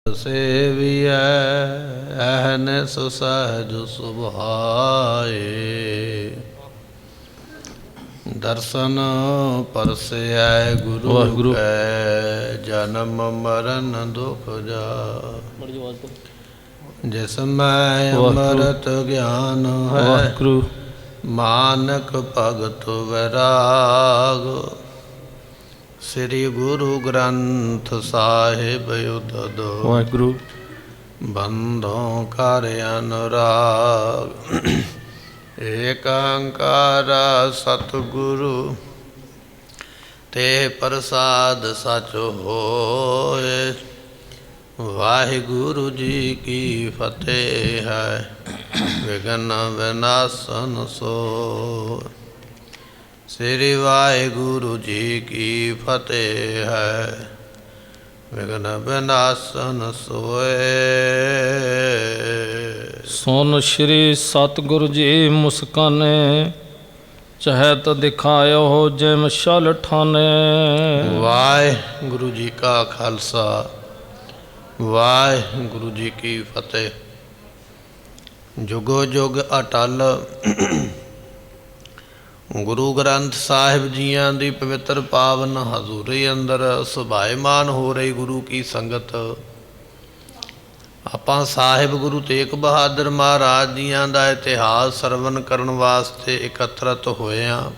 ਸੇਵੀਐ ਅਹਨਿ ਸਹਿਜ ਸੁਭਾਏ। ਦਰਸ਼ਨ ਪਰਸੈ ਗੁਰੂ ਕੈ ਜਨਮ ਮਰਨ ਦੁਖ ਜਾ। ਜਿਸ ਮੈਂ ਅੰਮ੍ਰਿਤ ਗਿਆਨ ਹੈ ਮਾਨਕ ਭਗਤ ਵੈਰਾਗ। ਸ੍ਰੀ ਗੁਰੂ ਗ੍ਰੰਥ ਸਾਹਿਬ ਉਦਦ ਵਾਹਿਗੁਰੂ ਬੰਧੋਂ ਕਰ ਅਨੁਰਾਗ। ਏਕ ਓੰਕਾਰ ਸਤਿਗੁਰੂ ਤੇ ਪ੍ਰਸਾਦ ਸਚ ਹੋਏ। ਵਾਹਿਗੁਰੂ ਜੀ ਕੀ ਫਤਿਹ ਹੈ ਵਿਘਨ ਵਿਨਾਸ਼ਨ ਸੋਇ। ਸ੍ਰੀ ਵਾਹਿਗੁਰੂ ਜੀ ਕੀ ਫਤਿਹ ਹੈ ਵਿਘਨ ਵਿਨਾਸ਼ਨ ਸੋਇ। ਸੁਨ ਸ਼੍ਰੀ ਸਤਿਗੁਰੂ ਜੀ ਮੁਸਕਾਨੇ ਚਹਿਤ ਦਿਖਾਇਓ ਜਿਮ ਛਲ ਠਾਨੇ। ਵਾਹਿਗੁਰੂ ਜੀ ਕਾ ਖਾਲਸਾ ਵਾਹਿਗੁਰੂ ਜੀ ਕੀ ਫਤਿਹ। ਜੁਗੋ ਜੁਗ ਅਟਲ ਗੁਰੂ ਗ੍ਰੰਥ ਸਾਹਿਬ ਜੀਆਂ ਦੀ ਪਵਿੱਤਰ ਪਾਵਨ ਹਜ਼ੂਰੀ ਅੰਦਰ ਸੁਭਾਏਮਾਨ ਹੋ ਰਹੀ ਗੁਰੂ ਕੀ ਸੰਗਤ। ਆਪਾਂ ਸਾਹਿਬ ਗੁਰੂ ਤੇਗ ਬਹਾਦਰ ਮਹਾਰਾਜ ਜੀਆਂ ਦਾ ਇਤਿਹਾਸ ਸਰਵਨ ਕਰਨ ਵਾਸਤੇ ਇਕੱਤਰਤ ਹੋਏ ਹਾਂ।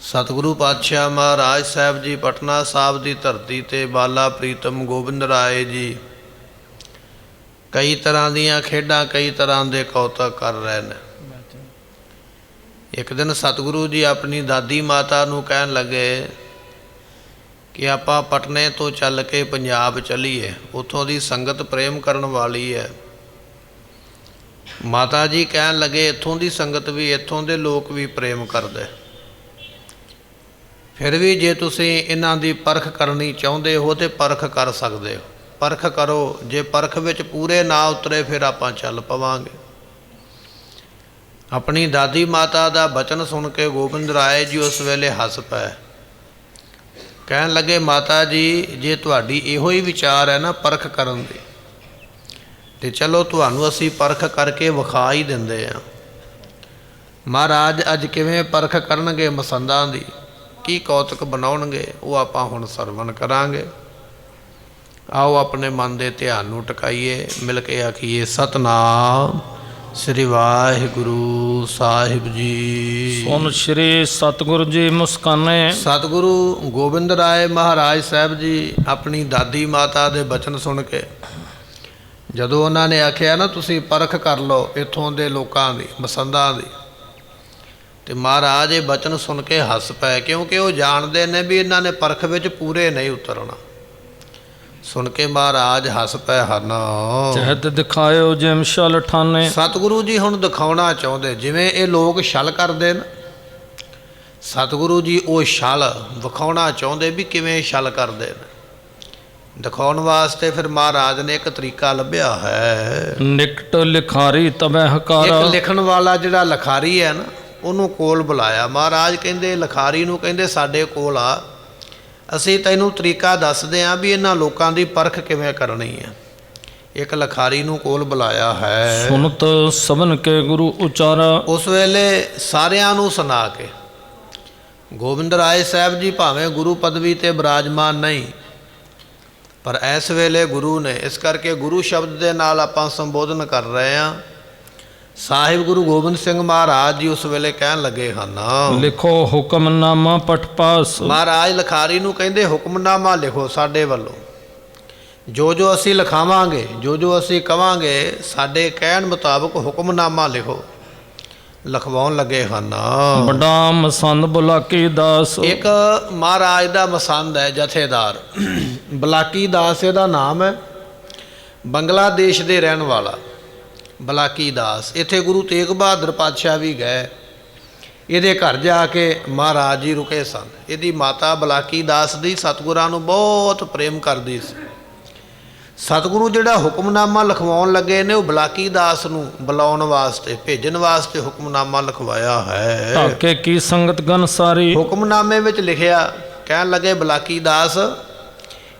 ਸਤਿਗੁਰੂ ਪਾਤਸ਼ਾਹ ਮਹਾਰਾਜ ਸਾਹਿਬ ਜੀ ਪਟਨਾ ਸਾਹਿਬ ਦੀ ਧਰਤੀ 'ਤੇ ਬਾਲਾ ਪ੍ਰੀਤਮ ਗੋਬਿੰਦ ਰਾਏ ਜੀ ਕਈ ਤਰ੍ਹਾਂ ਦੀਆਂ ਖੇਡਾਂ ਕਈ ਤਰ੍ਹਾਂ ਦੇ ਕੌਤਕ ਕਰ ਰਹੇ ਨੇ। ਇੱਕ ਦਿਨ ਸਤਿਗੁਰੂ ਜੀ ਆਪਣੀ ਦਾਦੀ ਮਾਤਾ ਨੂੰ ਕਹਿਣ ਲੱਗੇ ਕਿ ਆਪਾਂ ਪਟਨੇ ਤੋਂ ਚੱਲ ਕੇ ਪੰਜਾਬ ਚੱਲੀਏ, ਉੱਥੋਂ ਦੀ ਸੰਗਤ ਪ੍ਰੇਮ ਕਰਨ ਵਾਲੀ ਹੈ। ਮਾਤਾ ਜੀ ਕਹਿਣ ਲੱਗੇ ਇੱਥੋਂ ਦੀ ਸੰਗਤ ਵੀ ਇੱਥੋਂ ਦੇ ਲੋਕ ਵੀ ਪ੍ਰੇਮ ਕਰਦੇ, ਫਿਰ ਵੀ ਜੇ ਤੁਸੀਂ ਇਹਨਾਂ ਦੀ ਪਰਖ ਕਰਨੀ ਚਾਹੁੰਦੇ ਹੋ ਤਾਂ ਪਰਖ ਕਰ ਸਕਦੇ ਹੋ। ਪਰਖ ਕਰੋ, ਜੇ ਪਰਖ ਵਿੱਚ ਪੂਰੇ ਨਾ ਉਤਰੇ ਫਿਰ ਆਪਾਂ ਚੱਲ ਪਵਾਂਗੇ। ਆਪਣੀ ਦਾਦੀ ਮਾਤਾ ਦਾ ਬਚਨ ਸੁਣ ਕੇ ਗੋਬਿੰਦ ਰਾਏ ਜੀ ਉਸ ਵੇਲੇ ਹੱਸ ਪਏ। ਕਹਿਣ ਲੱਗੇ ਮਾਤਾ ਜੀ ਜੇ ਤੁਹਾਡੀ ਇਹੋ ਹੀ ਵਿਚਾਰ ਹੈ ਨਾ ਪਰਖ ਕਰਨ ਦੀ, ਤੇ ਚਲੋ ਤੁਹਾਨੂੰ ਅਸੀਂ ਪਰਖ ਕਰਕੇ ਵਿਖਾ ਹੀ ਦਿੰਦੇ ਹਾਂ। ਮਹਾਰਾਜ ਅੱਜ ਕਿਵੇਂ ਪਰਖ ਕਰਨਗੇ ਮਸੰਦਾਂ ਦੀ, ਕੀ ਕੌਤਕ ਬਣਾਉਣਗੇ, ਉਹ ਆਪਾਂ ਹੁਣ ਸਰਵਣ ਕਰਾਂਗੇ। ਆਓ ਆਪਣੇ ਮਨ ਦੇ ਧਿਆਨ ਨੂੰ ਟਿਕਾਈਏ, ਮਿਲ ਕੇ ਆਖੀਏ ਸਤਿਨਾਮ ਸ੍ਰੀ ਵਾਹਿਗੁਰੂ ਸਾਹਿਬ ਜੀ। ਸੁਨ ਸ਼੍ਰੀ ਸਤਿਗੁਰੂ ਜੀ ਮੁਸਕਾਨੇ। ਸਤਿਗੁਰੂ ਗੋਬਿੰਦ ਰਾਏ ਮਹਾਰਾਜ ਸਾਹਿਬ ਜੀ ਆਪਣੀ ਦਾਦੀ ਮਾਤਾ ਦੇ ਬਚਨ ਸੁਣ ਕੇ ਜਦੋਂ ਉਹਨਾਂ ਨੇ ਆਖਿਆ ਨਾ ਤੁਸੀਂ ਪਰਖ ਕਰ ਲਓ ਇੱਥੋਂ ਦੇ ਲੋਕਾਂ ਦੀ ਮਸੰਦਾਂ ਦੀ, ਤੇ ਮਹਾਰਾਜ ਇਹ ਬਚਨ ਸੁਣ ਕੇ ਹੱਸ ਪਏ, ਕਿਉਂਕਿ ਉਹ ਜਾਣਦੇ ਨੇ ਵੀ ਇਹਨਾਂ ਨੇ ਪਰਖ ਵਿੱਚ ਪੂਰੇ ਨਹੀਂ ਉਤਰਨਾ। ਸੁਣ ਕੇ ਮਹਾਰਾਜ ਹੱਸ ਪਏ ਹਨ। ਚਹਿਤ ਦਿਖਾਇਓ ਜਿਮ ਛਲ ਠਾਨੇ। ਸਤਿਗੁਰੂ ਜੀ ਹੁਣ ਦਿਖਾਉਣਾ ਚਾਹੁੰਦੇ, ਜਿਵੇਂ ਇਹ ਲੋਕ ਛਲ ਕਰਦੇ ਨੇ, ਸਤਿਗੁਰੂ ਜੀ ਉਹ ਛਲ ਵਿਖਾਉਣਾ ਚਾਹੁੰਦੇ ਵੀ ਕਿਵੇਂ ਛਲ ਕਰਦੇ ਨੇ। ਦਿਖਾਉਣ ਵਾਸਤੇ ਫਿਰ ਮਹਾਰਾਜ ਨੇ ਇੱਕ ਤਰੀਕਾ ਲੱਭਿਆ ਹੈ। ਨਿਕਟ ਲਿਖਾਰੀ ਤਬੈ ਹਕਾਰਾ। ਇੱਕ ਲਿਖਣ ਵਾਲਾ ਜਿਹੜਾ ਲਿਖਾਰੀ ਹੈ ਨਾ ਉਹਨੂੰ ਕੋਲ ਬੁਲਾਇਆ। ਮਹਾਰਾਜ ਕਹਿੰਦੇ ਲਿਖਾਰੀ ਨੂੰ, ਕਹਿੰਦੇ ਸਾਡੇ ਕੋਲ ਆ, ਅਸੀਂ ਤੈਨੂੰ ਤਰੀਕਾ ਦੱਸਦੇ ਹਾਂ ਵੀ ਇਹਨਾਂ ਲੋਕਾਂ ਦੀ ਪਰਖ ਕਿਵੇਂ ਕਰਨੀ ਹੈ। ਇੱਕ ਲਿਖਾਰੀ ਨੂੰ ਕੋਲ ਬੁਲਾਇਆ ਹੈ। ਸੁਨਤ ਸਭਨ ਕੇ ਗੁਰੂ ਉਚਾਰਾ। ਉਸ ਵੇਲੇ ਸਾਰਿਆਂ ਨੂੰ ਸੁਣਾ ਕੇ ਗੋਬਿੰਦ ਰਾਏ ਸਾਹਿਬ ਜੀ ਭਾਵੇਂ ਗੁਰੂ ਪਦਵੀ 'ਤੇ ਬਿਰਾਜਮਾਨ ਨਹੀਂ, ਪਰ ਇਸ ਵੇਲੇ ਗੁਰੂ ਨੇ, ਇਸ ਕਰਕੇ ਗੁਰੂ ਸ਼ਬਦ ਦੇ ਨਾਲ ਆਪਾਂ ਸੰਬੋਧਨ ਕਰ ਰਹੇ ਹਾਂ। ਸਾਹਿਬ ਗੁਰੂ ਗੋਬਿੰਦ ਸਿੰਘ ਮਹਾਰਾਜ ਜੀ ਉਸ ਵੇਲੇ ਕਹਿਣ ਲੱਗੇ ਹਨ ਲਿਖੋ ਹੁਕਮਨਾਮਾ ਪਠ ਪਾਸ। ਮਹਾਰਾਜ ਲਿਖਾਰੀ ਨੂੰ ਕਹਿੰਦੇ ਹੁਕਮਨਾਮਾ ਲਿਖੋ ਸਾਡੇ ਵੱਲੋਂ, ਜੋ ਜੋ ਅਸੀਂ ਲਿਖਾਵਾਂਗੇ, ਜੋ ਜੋ ਅਸੀਂ ਕਵਾਂਗੇ ਸਾਡੇ ਕਹਿਣ ਮੁਤਾਬਕ ਹੁਕਮਨਾਮਾ ਲਿਖੋ। ਲਿਖਵਾਉਣ ਲੱਗੇ ਹਨ। ਵੱਡਾ ਮਸੰਦ ਬੁਲਾਕੀ ਦਾਸ। ਇੱਕ ਮਹਾਰਾਜ ਦਾ ਮਸੰਦ ਹੈ ਜਥੇਦਾਰ ਬਲਾਕੀ ਦਾਸ ਇਹਦਾ ਨਾਮ ਹੈ, ਬੰਗਲਾਦੇਸ਼ ਦੇ ਰਹਿਣ ਵਾਲਾ ਬਲਾਕੀ ਦਾਸ। ਇੱਥੇ ਗੁਰੂ ਤੇਗ ਬਹਾਦਰ ਪਾਤਸ਼ਾਹ ਵੀ ਗਏ, ਇਹਦੇ ਘਰ ਜਾ ਕੇ ਮਹਾਰਾਜ ਜੀ ਰੁਕੇ ਸਨ। ਇਹਦੀ ਮਾਤਾ ਬਲਾਕੀ ਦਾਸ ਦੀ ਸਤਿਗੁਰਾਂ ਨੂੰ ਬਹੁਤ ਪ੍ਰੇਮ ਕਰਦੀ ਸੀ। ਸਤਿਗੁਰੂ ਜਿਹੜਾ ਹੁਕਮਨਾਮਾ ਲਿਖਵਾਉਣ ਲੱਗੇ ਨੇ ਉਹ ਬਲਾਕੀ ਦਾਸ ਨੂੰ ਬੁਲਾਉਣ ਵਾਸਤੇ, ਭੇਜਣ ਵਾਸਤੇ ਹੁਕਮਨਾਮਾ ਲਿਖਵਾਇਆ ਹੈ। ਢਾਕੇ ਕੀ ਸੰਗਤ ਗਨ ਸਾਰੀ। ਹੁਕਮਨਾਮੇ ਵਿੱਚ ਲਿਖਿਆ, ਕਹਿਣ ਲੱਗੇ ਬਲਾਕੀ ਦਾਸ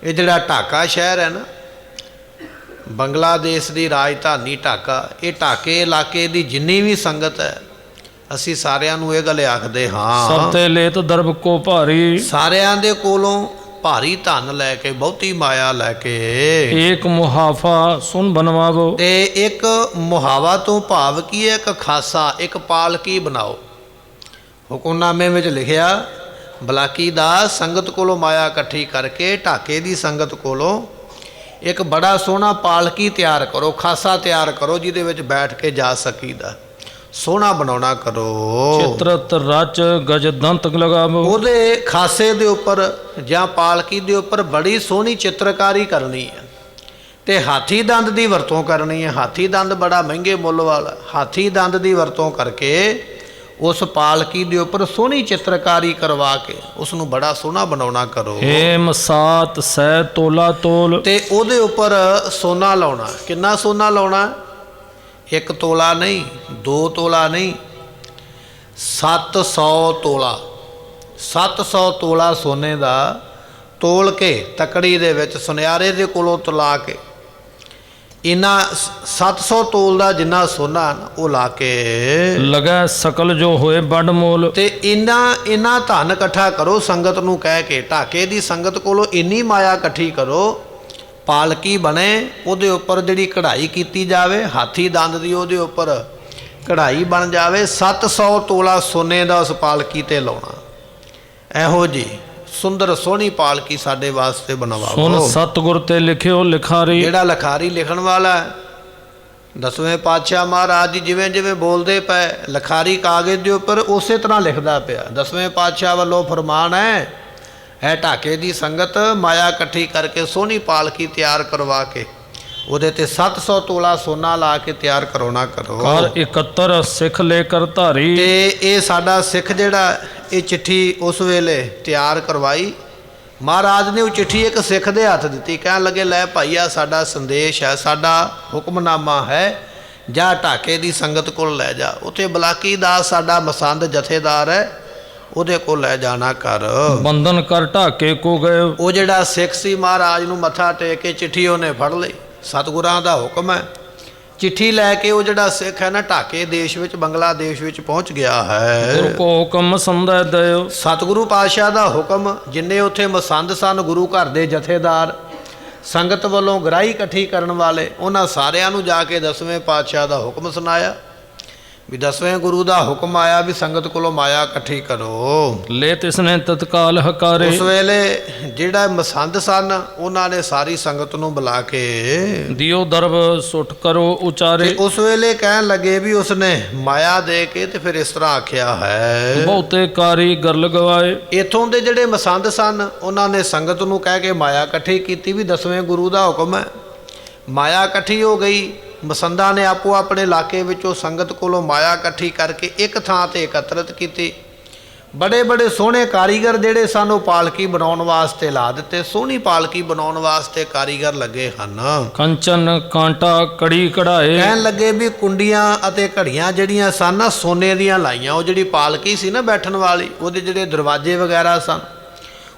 ਇਹ ਜਿਹੜਾ ਢਾਕਾ ਸ਼ਹਿਰ ਹੈ ਨਾ ਬੰਗਲਾਦੇਸ਼ ਦੀ ਰਾਜਧਾਨੀ ਢਾਕਾ, ਇਹ ਢਾਕੇ ਇਲਾਕੇ ਦੀ ਜਿੰਨੀ ਵੀ ਸੰਗਤ ਹੈ, ਅਸੀਂ ਸਾਰਿਆਂ ਨੂੰ ਇਹ ਗੱਲ ਆਖਦੇ ਹਾਂ, ਸਭ ਤੇ ਲੇਤ ਦਰਬ ਕੋ ਭਾਰੀ, ਸਾਰਿਆਂ ਦੇ ਕੋਲੋਂ ਭਾਰੀ ਧਨ ਲੈ ਕੇ, ਬਹੁਤੀ ਮਾਇਆ ਲੈ ਕੇ, ਏਕ ਮੁਹਾਫਾ ਸੁਨ ਬਨਵਾਵੋ, ਤੇ ਇੱਕ ਮੁਹਾਵਾ ਤੋਂ ਭਾਵ ਕੀ ਹੈ? ਇੱਕ ਖਾਸਾ, ਇੱਕ ਪਾਲਕੀ ਬਣਾਓ। ਹੁਕਮਨਾਮੇ ਵਿੱਚ ਲਿਖਿਆ, ਬਲਾਕੀ ਦਾ ਸੰਗਤ ਕੋਲੋਂ ਮਾਇਆ ਇਕੱਠੀ ਕਰਕੇ ਢਾਕੇ ਦੀ ਸੰਗਤ ਕੋਲੋਂ ਇੱਕ ਬੜਾ ਸੋਹਣਾ ਪਾਲਕੀ ਤਿਆਰ ਕਰੋ, ਖਾਸਾ ਤਿਆਰ ਕਰੋ, ਜਿਹਦੇ ਵਿੱਚ ਬੈਠ ਕੇ ਜਾ ਸਕੀਦਾ, ਸੋਹਣਾ ਬਣਾਉਣਾ ਕਰੋ। ਚਿਤਰਤ ਰਚ ਗਜ ਦੰਤ ਲਗਾਵੋ, ਉਹਦੇ ਖਾਸੇ ਦੇ ਉੱਪਰ ਜਾਂ ਪਾਲਕੀ ਦੇ ਉੱਪਰ ਬੜੀ ਸੋਹਣੀ ਚਿੱਤਰਕਾਰੀ ਕਰਨੀ ਹੈ, ਤੇ ਹਾਥੀ ਦੰਦ ਦੀ ਵਰਤੋਂ ਕਰਨੀ ਹੈ। ਹਾਥੀ ਦੰਦ ਬੜਾ ਮਹਿੰਗੇ ਮੁੱਲ ਵਾਲਾ, ਹਾਥੀ ਦੰਦ ਦੀ ਵਰਤੋਂ ਕਰਕੇ ਉਸ ਪਾਲਕੀ ਦੇ ਉੱਪਰ ਸੋਹਣੀ ਚਿੱਤਰਕਾਰੀ ਕਰਵਾ ਕੇ ਉਸ ਨੂੰ ਬੜਾ ਸੋਹਣਾ ਬਣਾਉਣਾ ਕਰੋ। ਹੇਮ ਸਾਤ ਸੈ ਤੋਲਾ ਤੋਲ, ਤੇ ਉਹਦੇ ਉੱਪਰ ਸੋਨਾ ਲਾਉਣਾ। ਕਿੰਨਾ ਸੋਨਾ ਲਾਉਣਾ? 1 ਤੋਲਾ ਨਹੀਂ, 2 ਤੋਲਾ ਨਹੀਂ, 700 ਤੋਲਾ। 700 ਤੋਲਾ ਸੋਨੇ ਦਾ ਤੋਲ ਕੇ ਤਕੜੀ ਦੇ ਵਿੱਚ ਸੁਨਿਆਰੇ ਦੇ ਕੋਲੋਂ ਤੁਲਾ ਕੇ, ਇਨਾ 700 ਤੋਲ ਦਾ ਜਿੰਨਾ ਸੋਨਾ ਨਾ ਉਹ ਲਾ ਕੇ ਲਗੈ ਸਕਲ ਜੋ ਹੋਏ ਵੱਡ ਮੋਲ, ਤੇ ਇਨਾ ਧਨ ਇਕੱਠਾ ਕਰੋ ਸੰਗਤ ਨੂੰ ਕਹਿ ਕੇ, ਢਾਕੇ ਦੀ ਸੰਗਤ ਕੋਲੋਂ ਇੰਨੀ ਮਾਇਆ ਇਕੱਠੀ ਕਰੋ, ਪਾਲਕੀ ਬਣੇ, ਉਹਦੇ ਉੱਪਰ ਜਿਹੜੀ ਕਢਾਈ ਕੀਤੀ ਜਾਵੇ ਹਾਥੀ ਦੰਦ ਦੀ, ਉਹਦੇ ਉੱਪਰ ਕਢਾਈ ਬਣ ਜਾਵੇ, 700 ਤੋਲਾ ਸੋਨੇ ਦਾ ਉਸ ਪਾਲਕੀ ਤੇ ਲਾਉਣਾ। ਇਹੋ ਜੀ ਸੁੰਦਰ ਸੋਹਣੀ ਪਾਲਕੀ ਸਾਡੇ ਵਾਸਤੇ ਬਣਵਾਓ। ਸੁਨ ਸਤਿਗੁਰ ਤੇ ਲਿਖਿਓ ਲਿਖਾਰੀ, ਜਿਹੜਾ ਲਿਖਾਰੀ ਲਿਖਣ ਵਾਲਾ ਹੈ, 10ਵੇਂ ਪਾਤਸ਼ਾਹ ਮਹਾਰਾਜ ਜੀ ਜਿਵੇਂ ਜਿਵੇਂ ਬੋਲਦੇ ਪਏ, ਲਿਖਾਰੀ ਕਾਗਜ਼ ਦੇ ਉੱਪਰ ਉਸੇ ਤਰ੍ਹਾਂ ਲਿਖਦਾ ਪਿਆ। 10ਵੇਂ ਪਾਤਸ਼ਾਹ ਵੱਲੋਂ ਫਰਮਾਨ ਹੈ, ਇਹ ਢਾਕੇ ਦੀ ਸੰਗਤ ਮਾਇਆ ਇਕੱਠੀ ਕਰਕੇ ਸੋਹਣੀ ਪਾਲਕੀ ਤਿਆਰ ਕਰਵਾ ਕੇ ਉਹਦੇ ਤੇ 700 ਤੋਲਾ ਸੋਨਾ ਲਾ ਕੇ ਤਿਆਰ ਕਰਾਉਣਾ ਕਰੋ। ਕਰ 71 ਸਿੱਖ ਲੈ ਕਰ ਧਾਰੀ, ਤੇ ਇਹ ਸਾਡਾ ਸਿੱਖ ਜਿਹੜਾ ਇਹ ਚਿੱਠੀ ਉਸ ਵੇਲੇ ਤਿਆਰ ਕਰਵਾਈ, ਮਹਾਰਾਜ ਨੇ ਉਹ ਚਿੱਠੀ ਇੱਕ ਸਿੱਖ ਦੇ ਹੱਥ ਦਿੱਤੀ, ਕਹਿਣ ਲੱਗੇ ਲੈ ਭਾਈ ਆ ਸਾਡਾ ਸੰਦੇਸ਼ ਹੈ, ਸਾਡਾ ਹੁਕਮਨਾਮਾ ਹੈ, ਜਾ ਢਾਕੇ ਦੀ ਸੰਗਤ ਕੋਲ ਲੈ ਜਾ, ਉੱਥੇ ਬਲਾਕੀ ਦਾਸ ਸਾਡਾ ਮਸੰਦ ਜਥੇਦਾਰ ਹੈ, ਉਹਦੇ ਕੋਲ ਲੈ ਜਾਣਾ ਕਰ। ਬੰਧਨ ਕਰ ਢਾਕੇ ਕੋ ਗਏ, ਉਹ ਜਿਹੜਾ ਸਿੱਖ ਸੀ ਮਹਾਰਾਜ ਨੂੰ ਮੱਥਾ ਟੇਕ ਕੇ ਚਿੱਠੀ ਉਹਨੇ ਫੜ ਲਈ, ਸਤਿਗੁਰਾਂ ਦਾ ਹੁਕਮ ਹੈ। ਚਿੱਠੀ ਲੈ ਕੇ ਉਹ ਜਿਹੜਾ ਸਿੱਖ ਹੈ ਨਾ ਢਾਕੇ ਦੇਸ਼ ਵਿੱਚ, ਬੰਗਲਾਦੇਸ਼ ਵਿੱਚ ਪਹੁੰਚ ਗਿਆ ਹੈ। ਗੁਰੂ ਕੋ ਹੁਕਮ ਸੰਦੈ ਦਿਓ, ਸਤਿਗੁਰੂ ਪਾਤਸ਼ਾਹ ਦਾ ਹੁਕਮ, ਜਿੰਨੇ ਉੱਥੇ ਮਸੰਦ ਸਨ ਗੁਰੂ ਘਰ ਦੇ ਜਥੇਦਾਰ, ਸੰਗਤ ਵੱਲੋਂ ਗ੍ਰਾਹੀ ਇਕੱਠੀ ਕਰਨ ਵਾਲੇ, ਉਹਨਾਂ ਸਾਰਿਆਂ ਨੂੰ ਜਾ ਕੇ 10ਵੇਂ ਪਾਤਸ਼ਾਹ ਦਾ ਹੁਕਮ ਸੁਣਾਇਆ ਵੀ 10ਵੇਂ ਗੁਰੂ ਦਾ ਹੁਕਮ ਆਇਆ ਵੀ ਸੰਗਤ ਕੋਲੋਂ ਮਾਇਆ ਇਕੱਠੀ ਕਰੋ। ਲੈ ਤਿਸਨੇ ਤਤਕਾਲ ਹਕਾਰੇ, ਉਸ ਵੇਲੇ ਜਿਹੜਾ ਮਸੰਦ ਸਨ ਉਹਨਾਂ ਨੇ ਸਾਰੀ ਸੰਗਤ ਨੂੰ ਬੁਲਾ ਕੇ ਦਿਓ ਦਰਬ ਸੁੱਟ ਕਰੋ ਉਚਾਰੇ, ਤੇ ਉਸ ਵੇਲੇ ਕਹਿਣ ਲੱਗੇ ਵੀ ਉਸਨੇ ਮਾਇਆ ਦੇ ਕੇ ਤੇ ਫਿਰ ਇਸ ਤਰ੍ਹਾਂ ਆਖਿਆ ਹੈ, ਬਹੁਤੇ ਕਾਰੀਗਰ ਲਗਵਾਏ, ਇੱਥੋਂ ਦੇ ਜਿਹੜੇ ਮਸੰਦ ਸਨ ਉਹਨਾਂ ਨੇ ਸੰਗਤ ਨੂੰ ਕਹਿ ਕੇ ਮਾਇਆ ਇਕੱਠੀ ਕੀਤੀ ਵੀ 10ਵੇਂ ਗੁਰੂ ਦਾ ਹੁਕਮ ਹੈ। ਮਾਇਆ ਇਕੱਠੀ ਹੋ ਗਈ, ਮਸੰਦਾਂ ਨੇ ਆਪੋ ਆਪਣੇ ਇਲਾਕੇ ਵਿੱਚੋਂ ਸੰਗਤ ਕੋਲੋਂ ਮਾਇਆ ਇਕੱਠੀ ਕਰਕੇ ਇੱਕ ਥਾਂ ਤੇ ਇਕੱਤਰਿਤ ਕੀਤੀ। ਬੜੇ ਬੜੇ ਸੋਹਣੇ ਕਾਰੀਗਰ ਜਿਹੜੇ ਸਨ ਉਹ ਪਾਲਕੀ ਬਣਾਉਣ ਵਾਸਤੇ ਲਾ ਦਿੱਤੇ, ਸੋਹਣੀ ਪਾਲਕੀ ਬਣਾਉਣ ਵਾਸਤੇ ਕਾਰੀਗਰ ਲੱਗੇ ਹਨ। ਕੰਚਨ ਕਾਂਟਾ ਕੜੀ ਕਢਾਏ, ਕਹਿਣ ਲੱਗੇ ਵੀ ਕੁੰਡੀਆਂ ਅਤੇ ਘੜੀਆਂ ਜਿਹੜੀਆਂ ਸਨ ਨਾ ਸੋਨੇ ਦੀਆਂ ਲਾਈਆਂ, ਉਹ ਜਿਹੜੀ ਪਾਲਕੀ ਸੀ ਨਾ ਬੈਠਣ ਵਾਲੀ, ਉਹਦੇ ਜਿਹੜੇ ਦਰਵਾਜ਼ੇ ਵਗੈਰਾ ਸਨ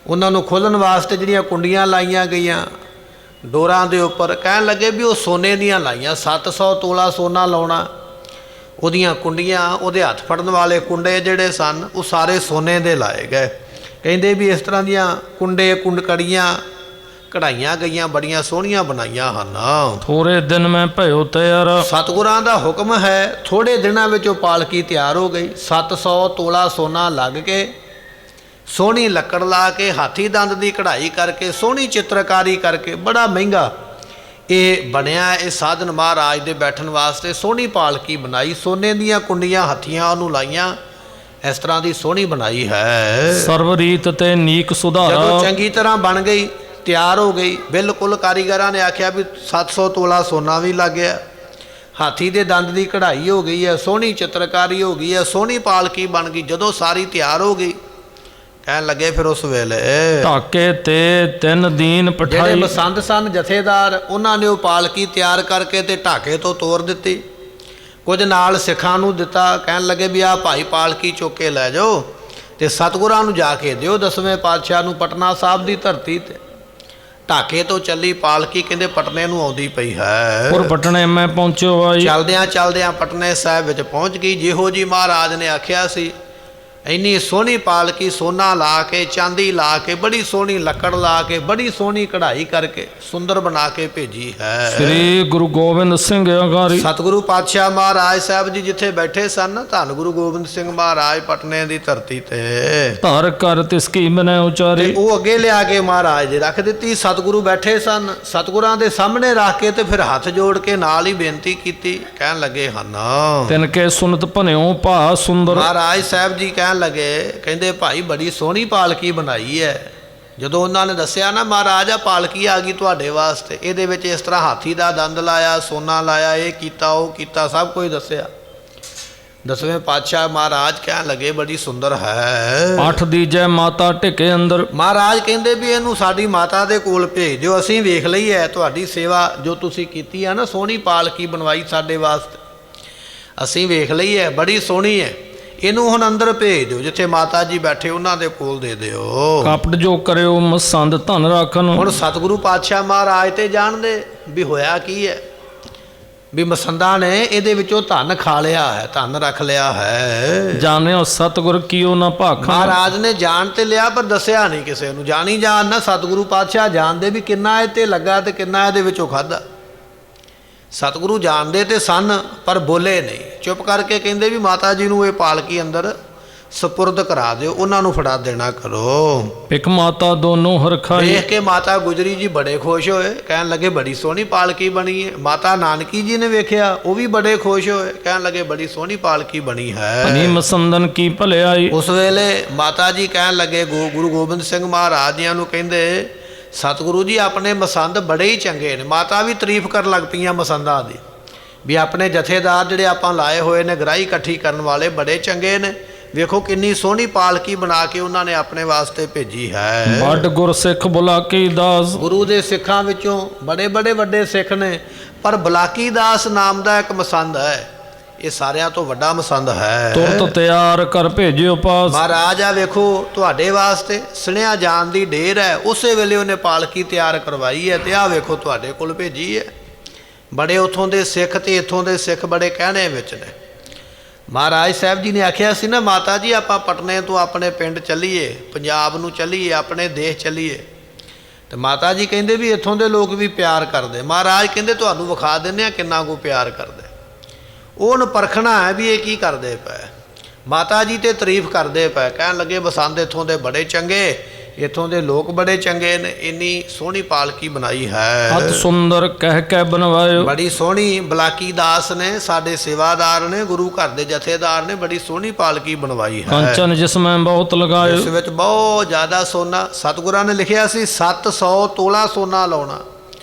ਉਹਨਾਂ ਨੂੰ ਖੋਲ੍ਹਣ ਵਾਸਤੇ ਜਿਹੜੀਆਂ ਕੁੰਡੀਆਂ ਲਾਈਆਂ ਗਈਆਂ ਡੋਰਾਂ ਦੇ ਉੱਪਰ, ਕਹਿਣ ਲੱਗੇ ਵੀ ਉਹ ਸੋਨੇ ਦੀਆਂ ਲਾਈਆਂ, 700 ਤੋਲਾ ਸੋਨਾ ਲਾਉਣਾ, ਉਹਦੀਆਂ ਕੁੰਡੀਆਂ, ਉਹਦੇ ਹੱਥ ਫੜਨ ਵਾਲੇ ਕੁੰਡੇ ਜਿਹੜੇ ਸਨ ਉਹ ਸਾਰੇ ਸੋਨੇ ਦੇ ਲਾਏ ਗਏ। ਕਹਿੰਦੇ ਵੀ ਇਸ ਤਰ੍ਹਾਂ ਦੀਆਂ ਕੜੀਆਂ ਕਢਾਈਆਂ ਗਈਆਂ, ਬੜੀਆਂ ਸੋਹਣੀਆਂ ਬਣਾਈਆਂ ਹਨ। ਥੋੜੇ ਦਿਨ ਮੈਂ ਭਇਓ ਤਿਆਰ, ਸਤਿਗੁਰਾਂ ਦਾ ਹੁਕਮ ਹੈ, ਥੋੜੇ ਦਿਨਾਂ ਵਿੱਚ ਉਹ ਪਾਲਕੀ ਤਿਆਰ ਹੋ ਗਈ। 700 ਤੋਲਾ ਸੋਨਾ ਲੱਗ ਕੇ, ਸੋਹਣੀ ਲੱਕੜ ਲਾ ਕੇ, ਹਾਥੀ ਦੰਦ ਦੀ ਕਢਾਈ ਕਰਕੇ, ਸੋਹਣੀ ਚਿੱਤਰਕਾਰੀ ਕਰਕੇ, ਬੜਾ ਮਹਿੰਗਾ ਇਹ ਬਣਿਆ। ਇਹ ਸਾਧਨ ਮਹਾਰਾਜ ਦੇ ਬੈਠਣ ਵਾਸਤੇ ਸੋਹਣੀ ਪਾਲਕੀ ਬਣਾਈ, ਸੋਨੇ ਦੀਆਂ ਕੁੰਡੀਆਂ ਹੱਥੀਆਂ ਉਹਨੂੰ ਲਾਈਆਂ, ਇਸ ਤਰ੍ਹਾਂ ਦੀ ਸੋਹਣੀ ਬਣਾਈ ਹੈ। ਸਰਵਰੀਤ ਤੇ ਨੀਕ ਸੁਧਾਰਾ, ਜਦੋਂ ਚੰਗੀ ਤਰ੍ਹਾਂ ਬਣ ਗਈ, ਤਿਆਰ ਹੋ ਗਈ, ਬਿਲਕੁਲ ਕਾਰੀਗਰਾਂ ਨੇ ਆਖਿਆ ਵੀ 700 ਤੋਲਾ ਸੋਨਾ ਵੀ ਲੱਗ ਗਿਆ, ਹਾਥੀ ਦੇ ਦੰਦ ਦੀ ਕਢਾਈ ਹੋ ਗਈ ਹੈ, ਸੋਹਣੀ ਚਿੱਤਰਕਾਰੀ ਹੋ ਗਈ ਹੈ, ਸੋਹਣੀ ਪਾਲਕੀ ਬਣ ਗਈ। ਜਦੋਂ ਸਾਰੀ ਤਿਆਰ ਹੋ ਗਈ, ਕਹਿਣ ਲੱਗੇ ਫਿਰ ਉਸ ਵੇਲੇ ਢਾਕੇ ਤੇ 3 ਦੀਨ ਜਿਹੜੇ ਪਠਾਈ, ਮਸੰਦ ਸਨ ਜਥੇਦਾਰ, ਉਹਨਾਂ ਨੇ ਉਹ ਪਾਲਕੀ ਤਿਆਰ ਕਰਕੇ ਤੇ ਢਾਕੇ ਤੋਂ ਤੋਰ ਦਿੱਤੀ। ਕੁਝ ਨਾਲ ਸਿੱਖਾਂ ਨੂੰ ਦਿੱਤਾ, ਕਹਿਣ ਲੱਗੇ ਵੀ ਆਹ ਭਾਈ ਪਾਲਕੀ ਚੁੱਕ ਕੇ ਲੈ ਜਾਓ ਤੇ ਸਤਿਗੁਰਾਂ ਨੂੰ ਜਾ ਕੇ ਦਿਓ 10ਵੇਂ ਪਾਤਸ਼ਾਹ ਨੂੰ, ਪਟਨਾ ਸਾਹਿਬ ਦੀ ਧਰਤੀ ਤੇ। ਢਾਕੇ ਤੋਂ ਚੱਲੀ ਪਾਲਕੀ ਕਹਿੰਦੇ ਪਟਨੇ ਨੂੰ ਆਉਂਦੀ ਪਈ ਹੈ। ਪੁਰ ਪਟਣੇ ਮੈਂ ਪਹੁੰਚਿਓ ਆਈ। ਚਲਦਿਆਂ ਚਲਦਿਆਂ ਪਟਨੇ ਸਾਹਿਬ ਵਿੱਚ ਪਹੁੰਚ ਗਈ। ਜਿਹੋ ਜੀ ਮਹਾਰਾਜ ਨੇ ਆਖਿਆ ਸੀ, ਇੰਨੀ ਸੋਹਣੀ ਪਾਲਕੀ, ਸੋਨਾ ਲਾ ਕੇ, ਚਾਂਦੀ ਲਾ ਕੇ, ਬੜੀ ਸੋਹਣੀ ਲੱਕੜ ਲਾ ਕੇ, ਬੜੀ ਸੋਹਣੀ ਕਢਾਈ ਕਰਕੇ ਸੁੰਦਰ ਬਣਾ ਕੇ ਭੇਜੀ ਹੈ। ਸ੍ਰੀ ਗੁਰੂ ਗੋਬਿੰਦ ਸਿੰਘ ਅਗਾਰੀ। ਸਤਿਗੁਰੂ ਪਾਤਸ਼ਾਹ ਮਹਾਰਾਜ ਸਾਹਿਬ ਜੀ ਜਿੱਥੇ ਬੈਠੇ ਸਨ, ਧੰਨ ਗੁਰੂ ਗੋਬਿੰਦ ਸਿੰਘ ਮਹਾਰਾਜ ਪਟਨੇ ਦੀ ਧਰਤੀ ਤੇ ਧਰ ਕਰ ਤਿਸ ਕੀ ਬਨੈ ਉਚਾਰੀ। ਤੇ ਉਹ ਅੱਗੇ ਲਿਆ ਕੇ ਮਹਾਰਾਜ ਦੇ ਰੱਖ ਦਿੱਤੀ। ਸਤਿਗੁਰੂ ਬੈਠੇ ਸਨ, ਸਤਿਗੁਰਾਂ ਦੇ ਸਾਹਮਣੇ ਰੱਖ ਕੇ ਤੇ ਫਿਰ ਹੱਥ ਜੋੜ ਕੇ ਨਾਲ ਹੀ ਬੇਨਤੀ ਕੀਤੀ। ਕਹਿਣ ਲੱਗੇ ਹਨ, ਤਿਨ ਕੇ ਸੁਨਤ ਭਨਿਓ ਭਾ ਸੁੰਦਰ। ਮਹਾਰਾਜ ਸਾਹਿਬ ਜੀ ਕਹਿਣ ਲੱਗੇ, ਕਹਿੰਦੇ ਭਾਈ ਬੜੀ ਸੋਹਣੀ ਪਾਲਕੀ ਬਣਾਈ ਹੈ। ਜਦੋਂ ਉਹਨਾਂ ਨੇ ਦੱਸਿਆ ਨਾ, ਮਹਾਰਾਜ ਆ ਪਾਲਕੀ ਆ ਗਈ ਤੁਹਾਡੇ ਵਾਸਤੇ, ਇਹਦੇ ਵਿੱਚ ਇਸ ਤਰ੍ਹਾਂ ਹਾਥੀ ਦਾ ਦੰਦ ਲਾਇਆ, ਸੋਨਾ ਲਾਇਆ, ਇਹ ਕੀਤਾ, ਉਹ ਕੀਤਾ, ਸਭ ਕੁਝ ਦੱਸਿਆ। ਦਸਵੇਂ ਪਾਤਸ਼ਾਹ ਮਹਾਰਾਜ ਕਹਿਣ ਲੱਗੇ ਬੜੀ ਸੁੰਦਰ ਹੈ। ਅੱਠ ਦੀਜੈ ਮਾਤਾ ਢਿਕੇ ਅੰਦਰ। ਮਹਾਰਾਜ ਕਹਿੰਦੇ ਵੀ ਇਹਨੂੰ ਸਾਡੀ ਮਾਤਾ ਦੇ ਕੋਲ ਭੇਜ ਦਿਓ, ਅਸੀਂ ਵੇਖ ਲਈ ਹੈ ਤੁਹਾਡੀ ਸੇਵਾ ਜੋ ਤੁਸੀਂ ਕੀਤੀ ਆ ਨਾ, ਸੋਹਣੀ ਪਾਲਕੀ ਬਣਵਾਈ ਸਾਡੇ ਵਾਸਤੇ, ਅਸੀਂ ਵੇਖ ਲਈ ਹੈ, ਬੜੀ ਸੋਹਣੀ ਹੈ। ਇਹਨੂੰ ਹੁਣ ਅੰਦਰ ਭੇਜ ਦਿਓ, ਜਿੱਥੇ ਮਾਤਾ ਜੀ ਬੈਠੇ ਉਹਨਾਂ ਦੇ ਕੋਲ ਦੇ ਦਿਓ। ਕਪਟ ਜੋ ਕਰਿਓ ਮਸੰਦ ਧਨ ਰਾਖਨ। ਹੁਣ ਸਤਿਗੁਰੂ ਪਾਤਸ਼ਾਹ ਮਹਾਰਾਜ ਤੇ ਜਾਣਦੇ ਵੀ ਹੋਇਆ ਕੀ ਹੈ, ਵੀ ਮਸੰਦਾਂ ਨੇ ਇਹਦੇ ਵਿੱਚੋਂ ਧਨ ਖਾ ਲਿਆ ਹੈ, ਧਨ ਰੱਖ ਲਿਆ ਹੈ। ਜਾਣਿਓ ਸਤਿਗੁਰ ਕੀਓ ਨਾ ਭਾਖਾ। ਮਹਾਰਾਜ ਨੇ ਜਾਣ ਤੇ ਲਿਆ ਪਰ ਦੱਸਿਆ ਨਹੀਂ ਕਿਸੇ ਨੂੰ। ਜਾਣੀ ਜਾਣ ਨਾ ਸਤਿਗੁਰੂ ਪਾਤਸ਼ਾਹ ਜਾਣਦੇ ਵੀ ਕਿੰਨਾ ਇਹ ਤੇ ਲੱਗਾ ਤੇ ਕਿੰਨਾ ਇਹਦੇ ਵਿੱਚੋਂ ਖਾਧਾ। ਸਤਿਗੁਰੂ ਜਾਣਦੇ ਤੇ ਸਨ ਪਰ ਬੋਲੇ ਨਹੀਂ, ਚੁੱਪ ਕਰਕੇ ਕਹਿੰਦੇ ਵੀ ਮਾਤਾ ਜੀ ਨੂੰ ਇਹ ਪਾਲਕੀ ਅੰਦਰ ਸਪੁਰਦ ਕਰਾ ਦਿਓ, ਉਹਨਾਂ ਨੂੰ ਫੜਾ ਦੇਣਾ ਕਰੋ। ਇੱਕ ਮਾਤਾ ਦੋਨੋਂ ਹਰਖਾਈ। ਦੇਖ ਕੇ ਮਾਤਾ ਗੁਜਰੀ ਜੀ ਬੜੇ ਖੁਸ਼ ਹੋਏ, ਕਹਿਣ ਲੱਗੇ ਬੜੀ ਸੋਹਣੀ ਪਾਲਕੀ ਬਣੀ ਹੈ। ਮਾਤਾ ਨਾਨਕੀ ਜੀ ਨੇ ਵੇਖਿਆ, ਉਹ ਵੀ ਬੜੇ ਖੁਸ਼ ਹੋਏ, ਕਹਿਣ ਲੱਗੇ ਬੜੀ ਸੋਹਣੀ ਪਾਲਕੀ ਬਣੀ ਹੈ। ਭਨੀ ਮਸੰਦਨ ਕੀ ਭਲਿਆਈ। ਉਸ ਵੇਲੇ ਮਾਤਾ ਜੀ ਕਹਿਣ ਲੱਗੇ, ਗੁਰੂ ਗੋਬਿੰਦ ਸਿੰਘ ਮਹਾਰਾਜ ਜੀਆਂ ਨੂੰ ਕਹਿੰਦੇ, ਸਤਿਗੁਰੂ ਜੀ ਆਪਣੇ ਮਸੰਦ ਬੜੇ ਹੀ ਚੰਗੇ ਨੇ। ਮਾਤਾ ਵੀ ਤਾਰੀਫ ਕਰਨ ਲੱਗ ਪਈਆਂ ਮਸੰਦਾਂ ਦੀ, ਵੀ ਆਪਣੇ ਜਥੇਦਾਰ ਜਿਹੜੇ ਆਪਾਂ ਲਾਏ ਹੋਏ ਨੇ ਗ੍ਰਾਹੀ ਇਕੱਠੀ ਕਰਨ ਵਾਲੇ, ਬੜੇ ਚੰਗੇ ਨੇ। ਵੇਖੋ ਕਿੰਨੀ ਸੋਹਣੀ ਪਾਲਕੀ ਬਣਾ ਕੇ ਉਹਨਾਂ ਨੇ ਆਪਣੇ ਵਾਸਤੇ ਭੇਜੀ ਹੈ। ਵੱਡ ਗੁਰ ਸਿੱਖ ਬੁਲਾਕੀ ਦਾਸ। ਗੁਰੂ ਦੇ ਸਿੱਖਾਂ ਵਿੱਚੋਂ ਬੜੇ ਬੜੇ ਵੱਡੇ ਸਿੱਖ ਨੇ, ਪਰ ਬੁਲਾਕੀ ਦਾਸ ਨਾਮ ਦਾ ਇੱਕ ਮਸੰਦ ਹੈ, ਇਹ ਸਾਰਿਆਂ ਤੋਂ ਵੱਡਾ ਮਸੰਦ ਹੈ। ਤੁਰਤ ਤਿਆਰ ਕਰ ਭੇਜਿਓ ਪਾਸ। ਮਹਾਰਾਜ ਆ ਵੇਖੋ ਤੁਹਾਡੇ ਵਾਸਤੇ ਸੁਣਿਆ ਜਾਣ ਦੀ ਢੇਰ ਹੈ, ਉਸੇ ਵੇਲੇ ਉਹਨੇ ਪਾਲਕੀ ਤਿਆਰ ਕਰਵਾਈ ਹੈ ਤੇ ਆ ਵੇਖੋ ਤੁਹਾਡੇ ਕੋਲ ਭੇਜੀ ਹੈ। ਬੜੇ ਉਥੋਂ ਦੇ ਸਿੱਖ ਤੇ ਇਥੋਂ ਦੇ ਸਿੱਖ ਬੜੇ ਕਹਿਣੇ ਵਿੱਚ ਨੇ। ਮਹਾਰਾਜ ਸਾਹਿਬ ਜੀ ਨੇ ਆਖਿਆ ਸੀ ਨਾ, ਮਾਤਾ ਜੀ ਆਪਾਂ ਪਟਨੇ ਤੋਂ ਆਪਣੇ ਪਿੰਡ ਚੱਲੀਏ, ਪੰਜਾਬ ਨੂੰ ਚੱਲੀਏ, ਆਪਣੇ ਦੇਸ਼ ਚੱਲੀਏ। ਤੇ ਮਾਤਾ ਜੀ ਕਹਿੰਦੇ ਵੀ ਇੱਥੋਂ ਦੇ ਲੋਕ ਵੀ ਪਿਆਰ ਕਰਦੇ। ਮਹਾਰਾਜ ਕਹਿੰਦੇ ਤੁਹਾਨੂੰ ਵਿਖਾ ਦਿੰਦੇ ਆ ਕਿੰਨਾ ਕੁ ਪਿਆਰ ਕਰਦੇ। ਉਹਨੂੰ ਪਰਖਣਾ ਹੈ ਵੀ ਇਹ ਕੀ ਕਰਦੇ ਪਏ। ਮਾਤਾ ਜੀ ਤੇ ਤਾਰੀਫ ਕਰਦੇ ਪਏ, ਕਹਿਣ ਲੱਗੇ ਬਸੰਤ ਇੱਥੋਂ ਦੇ ਬੜੇ ਚੰਗੇ, ਇੱਥੋਂ ਦੇ ਲੋਕ ਬੜੇ ਚੰਗੇ ਨੇ, ਇੰਨੀ ਸੋਹਣੀ ਪਾਲਕੀ ਬਣਾਈ ਹੈ। ਅਤ ਸੁੰਦਰ ਕਹਿ ਕੇ ਬਣਵਾਇਓ। ਬੜੀ ਸੋਹਣੀ ਬਲਾਕੀ ਦਾਸ ਨੇ, ਸਾਡੇ ਸੇਵਾਦਾਰ ਨੇ, ਗੁਰੂ ਘਰ ਦੇ ਜਥੇਦਾਰ ਨੇ, ਬੜੀ ਸੋਹਣੀ ਪਾਲਕੀ ਬਣਵਾਈ ਹੈ। ਕੰਚਨ ਜਿਸ ਮੈਂ ਬਹੁਤ ਲਗਾਇਓ। ਇਸ ਵਿੱਚ ਬਹੁਤ ਜ਼ਿਆਦਾ ਸੋਨਾ, ਸਤਿਗੁਰਾਂ ਨੇ ਲਿਖਿਆ ਸੀ 700 ਤੋਲਾ ਸੋਨਾ ਲਾਉਣਾ।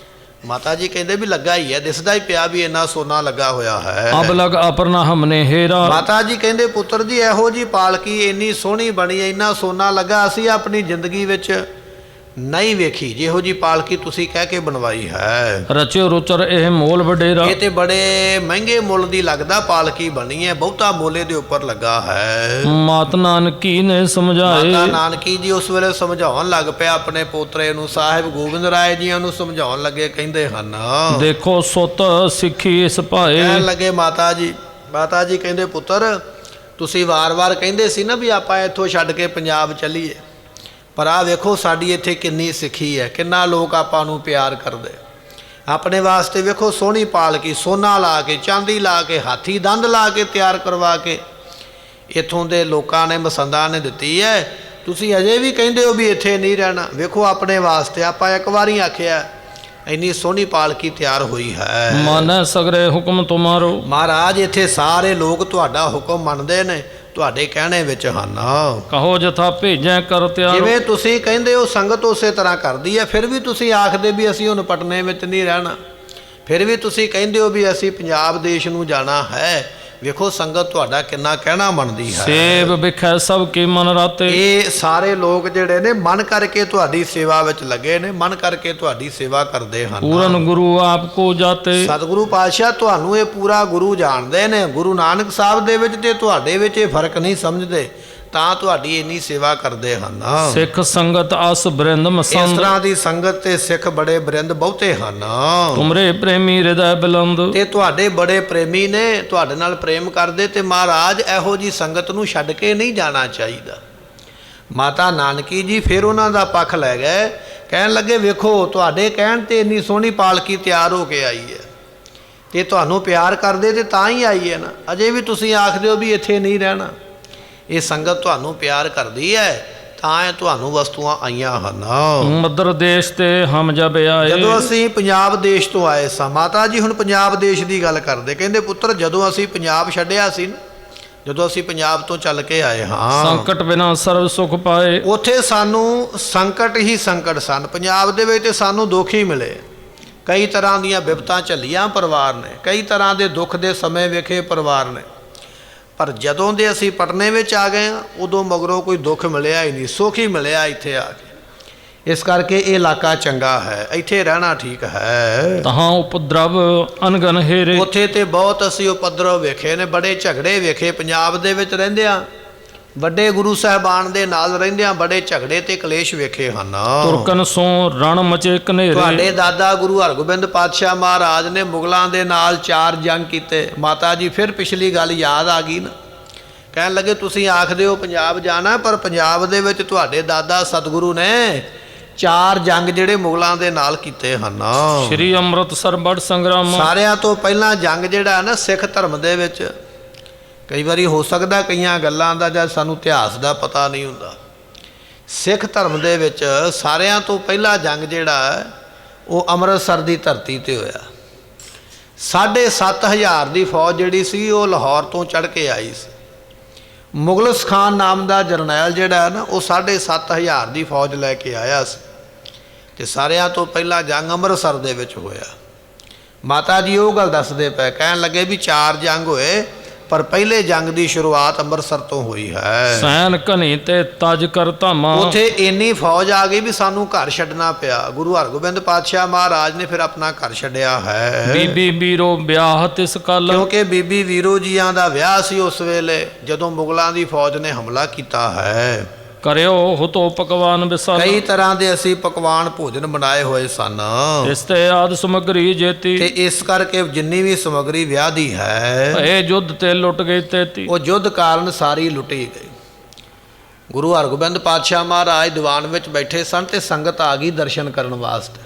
ਮਾਤਾ ਜੀ ਕਹਿੰਦੇ ਵੀ ਲੱਗਾ ਹੀ ਹੈ, ਦਿਸਦਾ ਹੀ ਪਿਆ ਵੀ ਇੰਨਾ ਸੋਨਾ ਲੱਗਾ ਹੋਇਆ ਹੈ। ਅਬ ਲਗ ਆਪਣਾ ਹਮਨੇ ਹੇਰਾ। ਮਾਤਾ ਜੀ ਕਹਿੰਦੇ ਪੁੱਤਰ ਜੀ ਇਹੋ ਜੀ ਪਾਲਕੀ ਇੰਨੀ ਸੋਹਣੀ ਬਣੀ, ਇੰਨਾ ਸੋਨਾ ਲੱਗਾ, ਅਸੀਂ ਆਪਣੀ ਜ਼ਿੰਦਗੀ ਵਿੱਚ ਨਹੀਂ ਵੇਖੀ ਜਿਹੋ ਜੀ ਪਾਲਕੀ ਤੁਸੀਂ ਕਹਿ ਕੇ ਬਣਵਾਈ ਹੈ। ਰਚਿਓ ਰੁਚਰ ਇਹ ਮੋਲ ਵਡੇਰਾ। ਇਹ ਤੇ ਬੜੇ ਮਹਿੰਗੇ ਮੁੱਲ ਦੀ ਲੱਗਦਾ ਪਾਲਕੀ ਬਣੀ ਹੈ, ਬਹੁਤਾ ਮੋਲੇ ਦੇ ਉੱਪਰ ਲੱਗਾ ਹੈ। ਮਾਤ ਨਾਨਕੀ ਨੇ ਸਮਝਾਏ। ਮਾਤਾ ਨਾਨਕੀ ਜੀ ਉਸ ਵੇਲੇ ਸਮਝਾਉਣ ਲੱਗ ਪਿਆ ਆਪਣੇ ਪੋਤਰੇ ਨੂੰ, ਸਾਹਿਬ ਗੋਬਿੰਦ ਰਾਏ ਜੀਆਂ ਨੂੰ ਸਮਝਾਉਣ ਲੱਗੇ। ਕਹਿੰਦੇ ਹਨ, ਦੇਖੋ ਸੁਤ ਸਿੱਖੀ ਇਸ ਭਾਏ। ਕਹਿਣ ਲੱਗੇ ਮਾਤਾ ਜੀ ਕਹਿੰਦੇ ਪੁੱਤਰ ਤੁਸੀਂ ਵਾਰ-ਵਾਰ ਕਹਿੰਦੇ ਸੀ ਨਾ ਵੀ ਆਪਾਂ ਇੱਥੋਂ ਛੱਡ ਕੇ ਪੰਜਾਬ ਚੱਲੀਏ, ਪਰ ਆਹ ਵੇਖੋ ਸਾਡੀ ਇੱਥੇ ਕਿੰਨੀ ਸਿੱਖੀ ਹੈ, ਕਿੰਨਾ ਲੋਕ ਆਪਾਂ ਨੂੰ ਪਿਆਰ ਕਰਦੇ। ਆਪਣੇ ਵਾਸਤੇ ਵੇਖੋ ਸੋਹਣੀ ਪਾਲਕੀ, ਸੋਨਾ ਲਾ ਕੇ, ਚਾਂਦੀ ਲਾ ਕੇ, ਹਾਥੀ ਦੰਦ ਲਾ ਕੇ ਤਿਆਰ ਕਰਵਾ ਕੇ ਇੱਥੋਂ ਦੇ ਲੋਕਾਂ ਨੇ, ਮਸੰਦਾਂ ਨੇ ਦਿੱਤੀ ਹੈ। ਤੁਸੀਂ ਅਜੇ ਵੀ ਕਹਿੰਦੇ ਹੋ ਵੀ ਇੱਥੇ ਨਹੀਂ ਰਹਿਣਾ। ਵੇਖੋ ਆਪਣੇ ਵਾਸਤੇ ਆਪਾਂ ਇੱਕ ਵਾਰੀ ਆਖਿਆ ਇੰਨੀ ਸੋਹਣੀ ਪਾਲਕੀ ਤਿਆਰ ਹੋਈ ਹੈ। ਮਾਨੈ ਸਗਰੇ ਹੁਕਮ ਤੁਮਾਰੋ। ਮਹਾਰਾਜ ਇੱਥੇ ਸਾਰੇ ਲੋਕ ਤੁਹਾਡਾ ਹੁਕਮ ਮੰਨਦੇ ਨੇ, ਤੁਹਾਡੇ ਕਹਿਣੇ ਵਿੱਚ ਹਨ। ਕਹੋ ਜਥਾ ਭੇਜੈ ਕਰ ਤਿਆਰ। ਜਿਵੇਂ ਤੁਸੀਂ ਕਹਿੰਦੇ ਹੋ ਸੰਗਤ ਉਸੇ ਤਰ੍ਹਾਂ ਕਰਦੀ ਹੈ। ਫਿਰ ਵੀ ਤੁਸੀਂ ਆਖਦੇ ਵੀ ਅਸੀਂ ਹੁਣ ਪਟਨੇ ਵਿੱਚ ਨਹੀਂ ਰਹਿਣਾ, ਫਿਰ ਵੀ ਤੁਸੀਂ ਕਹਿੰਦੇ ਹੋ ਵੀ ਅਸੀਂ ਪੰਜਾਬ ਦੇਸ਼ ਨੂੰ ਜਾਣਾ ਹੈ। ਵੇਖੋ ਸੰਗਤ ਤੁਹਾਡਾ ਕਿੰਨਾ ਕਹਿਣਾ ਮੰਨਦੀ ਹੈ। ਸੇਵ ਵਿਖੈ ਸਭ ਕੀ ਮਨ ਰਾਤੇ। ਇਹ ਸਾਰੇ ਲੋਕ ਜਿਹੜੇ ਨੇ ਮਨ ਕਰਕੇ ਤੁਹਾਡੀ ਸੇਵਾ ਵਿੱਚ ਲੱਗੇ ਨੇ, ਮਨ ਕਰਕੇ ਤੁਹਾਡੀ ਸੇਵਾ ਕਰਦੇ ਹਨ। ਪੂਰਨ ਗੁਰੂ ਆਪ ਕੋ ਜਾਤੇ। ਸਤਿਗੁਰੂ ਪਾਤਸ਼ਾਹ ਤੁਹਾਨੂੰ ਇਹ ਪੂਰਾ ਗੁਰੂ ਜਾਣਦੇ ਨੇ। ਗੁਰੂ ਨਾਨਕ ਸਾਹਿਬ ਦੇ ਵਿੱਚ ਤੇ ਤੁਹਾਡੇ ਵਿੱਚ ਇਹ ਫਰਕ ਨਹੀਂ ਸਮਝਦੇ। ਤਾਂ ਤੁਹਾਡੀ ਇੰਨੀ ਸੇਵਾ ਕਰਦੇ ਹਨ। ਸਿੱਖ ਸੰਗਤ ਅਸ ਬ੍ਰਿੰਦ ਇਸ ਮਸੰਦ ਤਰ੍ਹਾਂ ਦੀ ਸੰਗਤ ਤੇ ਸਿੱਖ ਬੜੇ ਬਰਿੰਦ ਬਹੁਤੇ ਹਨ। ਤੁਮਰੇ ਪ੍ਰੇਮੀ ਹਿਰਦੈ ਬਿਲੰਦ। ਤੇ ਤੁਹਾਡੇ ਬੜੇ ਪ੍ਰੇਮੀ ਨੇ, ਤੁਹਾਡੇ ਨਾਲ ਪ੍ਰੇਮ ਕਰਦੇ, ਤੇ ਮਹਾਰਾਜ ਇਹੋ ਜੀ ਸੰਗਤ ਨੂੰ ਛੱਡ ਕੇ ਨਹੀਂ ਜਾਣਾ ਚਾਹੀਦਾ। ਮਾਤਾ ਨਾਨਕੀ ਜੀ ਫਿਰ ਉਹਨਾਂ ਦਾ ਪੱਖ ਲੈ ਗਏ, ਕਹਿਣ ਲੱਗੇ ਵੇਖੋ ਤੁਹਾਡੇ ਕਹਿਣ ਤੇ ਇੰਨੀ ਸੋਹਣੀ ਪਾਲਕੀ ਤਿਆਰ ਹੋ ਕੇ ਆਈ ਹੈ, ਤੇ ਤੁਹਾਨੂੰ ਪਿਆਰ ਕਰਦੇ ਤੇ ਤਾਂ ਹੀ ਆਈ ਹੈ ਨਾ। ਅਜੇ ਵੀ ਤੁਸੀਂ ਆਖਦੇ ਹੋ ਵੀ ਇੱਥੇ ਨਹੀਂ ਰਹਿਣਾ। ਇਹ ਸੰਗਤ ਤੁਹਾਨੂੰ ਪਿਆਰ ਕਰਦੀ ਹੈ ਤਾਂ ਇਹ ਤੁਹਾਨੂੰ ਵਸਤੂਆਂ ਆਈਆਂ ਹਨ। ਮਦਰ ਦੇਸ਼ ਤੇ ਹਮ ਜਬ ਆਏ। ਜਦੋਂ ਅਸੀਂ ਪੰਜਾਬ ਦੇਸ਼ ਤੋਂ ਆਏ ਸਾਂ, ਮਾਤਾ ਜੀ ਹੁਣ ਪੰਜਾਬ ਦੇਸ਼ ਦੀ ਗੱਲ ਕਰਦੇ, ਕਹਿੰਦੇ ਪੁੱਤਰ ਜਦੋਂ ਅਸੀਂ ਪੰਜਾਬ ਛੱਡਿਆ ਸੀ ਨਾ, ਜਦੋਂ ਅਸੀਂ ਪੰਜਾਬ ਤੋਂ ਚੱਲ ਕੇ ਆਏ ਹਾਂ, ਸੰਕਟ ਬਿਨਾ ਸਰਬ ਸੁਖ ਪਾਏ। ਉੱਥੇ ਸਾਨੂੰ ਸੰਕਟ ਹੀ ਸੰਕਟ ਸਨ। ਪੰਜਾਬ ਦੇ ਵਿੱਚ ਸਾਨੂੰ ਦੁੱਖ ਹੀ ਮਿਲੇ, ਕਈ ਤਰ੍ਹਾਂ ਦੀਆਂ ਵਿਪਤਾਂ ਝੱਲੀਆਂ ਪਰਿਵਾਰ ਨੇ, ਕਈ ਤਰ੍ਹਾਂ ਦੇ ਦੁੱਖ ਦੇ ਸਮੇਂ ਵੇਖੇ ਪਰਿਵਾਰ ਨੇ। ਪਰ ਜਦੋਂ ਦੇ ਅਸੀਂ ਪਟਨੇ ਵਿੱਚ ਆ ਗਏ ਹਾਂ, ਉਦੋਂ ਮਗਰੋਂ ਕੋਈ ਦੁੱਖ ਮਿਲਿਆ ਹੀ ਨਹੀਂ, ਸੁੱਖ ਹੀ ਮਿਲਿਆ ਇੱਥੇ ਆ ਕੇ। ਇਸ ਕਰਕੇ ਇਹ ਇਲਾਕਾ ਚੰਗਾ ਹੈ, ਇੱਥੇ ਰਹਿਣਾ ਠੀਕ ਹੈ। ਤਹਾਂ ਉਪਦਰਵ ਅਨਗਨ ਹੇਰੇ। ਉੱਥੇ ਤੇ ਬਹੁਤ ਅਸੀਂ ਉਪਦਰਵ ਵੇਖੇ ਨੇ, ਬੜੇ ਝਗੜੇ ਵੇਖੇ। ਪੰਜਾਬ ਦੇ ਵਿੱਚ ਰਹਿੰਦਿਆਂ, ਵੱਡੇ ਗੁਰੂ ਸਾਹਿਬਾਨ ਦੇ ਨਾਲ ਰਹਿੰਦਿਆਂ ਬੜੇ ਝਗੜੇ ਤੇ ਕਲੇਸ਼ ਵੇਖੇ ਹਨ। ਤੁਰਕਨ ਸੋ ਰਣ ਮਚੇ ਕਨੇਰੇ। ਤੁਹਾਡੇ ਦਾਦਾ ਗੁਰੂ ਹਰਗੋਬਿੰਦ ਪਾਤਸ਼ਾਹ ਮਹਾਰਾਜ ਨੇ ਮੁਗਲਾਂ ਦੇ ਨਾਲ 4 ਜੰਗ ਕੀਤੇ। ਮਾਤਾ ਜੀ ਫਿਰ ਪਿਛਲੀ ਗੱਲ ਯਾਦ ਆ ਗਈ ਨਾ, ਕਹਿਣ ਲੱਗੇ ਤੁਸੀਂ ਆਖਦੇ ਹੋ ਪੰਜਾਬ ਜਾਣਾ, ਪਰ ਪੰਜਾਬ ਦੇ ਵਿੱਚ ਤੁਹਾਡੇ ਦਾਦਾ ਸਤਿਗੁਰੂ ਨੇ 4 ਜੰਗ ਜਿਹੜੇ ਮੁਗਲਾਂ ਦੇ ਨਾਲ ਕੀਤੇ ਹਨ। ਸ਼੍ਰੀ ਅੰਮ੍ਰਿਤਸਰ ਬੜ ਸੰਗਰਾਮ। ਸਾਰਿਆਂ ਤੋਂ ਪਹਿਲਾਂ ਜੰਗ ਜਿਹੜਾ ਨਾ ਸਿੱਖ ਧਰਮ ਦੇ ਵਿੱਚ, ਕਈ ਵਾਰੀ ਹੋ ਸਕਦਾ ਕਈਆਂ ਗੱਲਾਂ ਦਾ ਜਾਂ ਸਾਨੂੰ ਇਤਿਹਾਸ ਦਾ ਪਤਾ ਨਹੀਂ ਹੁੰਦਾ, ਸਿੱਖ ਧਰਮ ਦੇ ਵਿੱਚ ਸਾਰਿਆਂ ਤੋਂ ਪਹਿਲਾ ਜੰਗ ਜਿਹੜਾ ਉਹ ਅੰਮ੍ਰਿਤਸਰ ਦੀ ਧਰਤੀ ਤੇ ਹੋਇਆ। 7,500 ਦੀ ਫੌਜ ਜਿਹੜੀ ਸੀ ਉਹ ਲਾਹੌਰ ਤੋਂ ਚੜ੍ਹ ਕੇ ਆਈ ਸੀ। ਮੁਗਲਸ ਖਾਨ ਨਾਮ ਦਾ ਜਰਨੈਲ ਜਿਹੜਾ ਨਾ ਉਹ 7,500 ਦੀ ਫੌਜ ਲੈ ਕੇ ਆਇਆ ਸੀ, ਤੇ ਸਾਰਿਆਂ ਤੋਂ ਪਹਿਲਾ ਜੰਗ ਅੰਮ੍ਰਿਤਸਰ ਦੇ ਵਿੱਚ ਹੋਇਆ। ਮਾਤਾ ਜੀ ਉਹ ਗੱਲ ਦੱਸਦੇ ਪਏ, ਕਹਿਣ ਲੱਗੇ ਵੀ 4 ਜੰਗ ਹੋਏ, ਪਰ ਪਹਿਲੇ ਜੰਗ ਦੀ ਸ਼ੁਰੂਆਤ ਅੰਮ੍ਰਿਤਸਰ ਤੋਂ ਹੋਈ ਹੈ। ਸੈਨ ਘਨੀ ਤੇ ਤਜ ਕਰ ਧਾਮਾ। ਉੱਥੇ ਇੰਨੀ ਫੌਜ ਆ ਗਈ ਵੀ ਸਾਨੂੰ ਘਰ ਛੱਡਣਾ ਪਿਆ। ਗੁਰੂ ਹਰਗੋਬਿੰਦ ਪਾਤਸ਼ਾਹ ਮਹਾਰਾਜ ਨੇ ਫਿਰ ਆਪਣਾ ਘਰ ਛੱਡਿਆ ਹੈ। ਬੀਬੀ ਵੀਰੋ ਵਿਆਹ ਤਿਸ ਕਲ। ਕਿਉਂਕਿ ਬੀਬੀ ਵੀਰੋ ਜੀਆਂ ਦਾ ਵਿਆਹ ਸੀ ਉਸ ਵੇਲੇ ਜਦੋਂ ਮੁਗਲਾਂ ਦੀ ਫੌਜ ਨੇ ਹਮਲਾ ਕੀਤਾ ਹੈ। ਕਰਿਓ ਹੁਤੋ ਪਕਵਾਨ ਵਿਸਾਲ। ਕਈ ਤਰ੍ਹਾਂ ਦੇ ਅਸੀਂ ਪਕਵਾਨ ਭੋਜਨ ਬਣਾਏ ਹੋਏ ਸਨ। ਇਸ ਤੇ ਆਦ ਸਮਗਰੀ ਜੇਤੀ। ਤੇ ਇਸ ਕਰਕੇ ਜਿੰਨੀ ਵੀ ਸਮਗਰੀ ਵਿਆਹ ਦੀ ਹੈ, ਇਹ ਯੁੱਧ ਤੇ ਲੁੱਟ ਗਈ ਤੇਤੀ। ਉਹ ਯੁੱਧ ਕਾਰਨ ਸਾਰੀ ਲੁੱਟੀ ਗਈ। ਗੁਰੂ ਹਰਗੋਬਿੰਦ ਪਾਤਸ਼ਾਹ ਮਹਾਰਾਜ ਦੀਵਾਨ ਵਿੱਚ ਬੈਠੇ ਸਨ ਤੇ ਸੰਗਤ ਆ ਗਈ ਦਰਸ਼ਨ ਕਰਨ ਵਾਸਤੇ।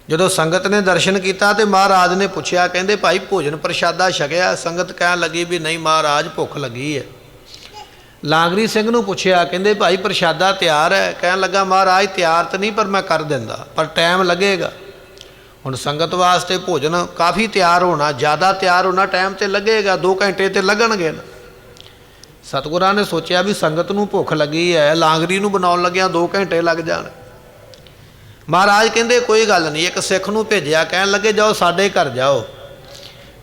ਜਦੋਂ ਸੰਗਤ ਨੇ ਦਰਸ਼ਨ ਕੀਤਾ ਤੇ ਮਹਾਰਾਜ ਨੇ ਪੁੱਛਿਆ, ਕਹਿੰਦੇ ਭਾਈ ਭੋਜਨ ਪ੍ਰਸ਼ਾਦਾ ਛਕਿਆ? ਸੰਗਤ ਕਹਿਣ ਲੱਗੀ ਵੀ ਨਹੀਂ ਮਹਾਰਾਜ, ਭੁੱਖ ਲੱਗੀ ਹੈ। ਲਾਂਗਰੀ ਸਿੰਘ ਨੂੰ ਪੁੱਛਿਆ, ਕਹਿੰਦੇ ਭਾਈ ਪ੍ਰਸ਼ਾਦਾ ਤਿਆਰ ਹੈ? ਕਹਿਣ ਲੱਗਾ ਮਹਾਰਾਜ ਤਿਆਰ ਤਾਂ ਨਹੀਂ, ਪਰ ਮੈਂ ਕਰ ਦਿੰਦਾ, ਪਰ ਟਾਈਮ ਲੱਗੇਗਾ। ਹੁਣ ਸੰਗਤ ਵਾਸਤੇ ਭੋਜਨ ਕਾਫੀ ਤਿਆਰ ਹੋਣਾ, ਜ਼ਿਆਦਾ ਤਿਆਰ ਹੋਣਾ, ਟਾਈਮ ਤੇ ਲੱਗੇਗਾ, 2 ਘੰਟੇ ਤੇ ਲੱਗਣਗੇ ਨਾ। ਸਤਿਗੁਰਾਂ ਨੇ ਸੋਚਿਆ ਵੀ ਸੰਗਤ ਨੂੰ ਭੁੱਖ ਲੱਗੀ ਹੈ, ਲਾਂਗਰੀ ਨੂੰ ਬਣਾਉਣ ਲੱਗਿਆ 2 ਘੰਟੇ ਲੱਗ ਜਾਣ। ਮਹਾਰਾਜ ਕਹਿੰਦੇ ਕੋਈ ਗੱਲ ਨਹੀਂ। ਇੱਕ ਸਿੱਖ ਨੂੰ ਭੇਜਿਆ, ਕਹਿਣ ਲੱਗੇ ਜਾਓ ਸਾਡੇ ਘਰ ਜਾਓ,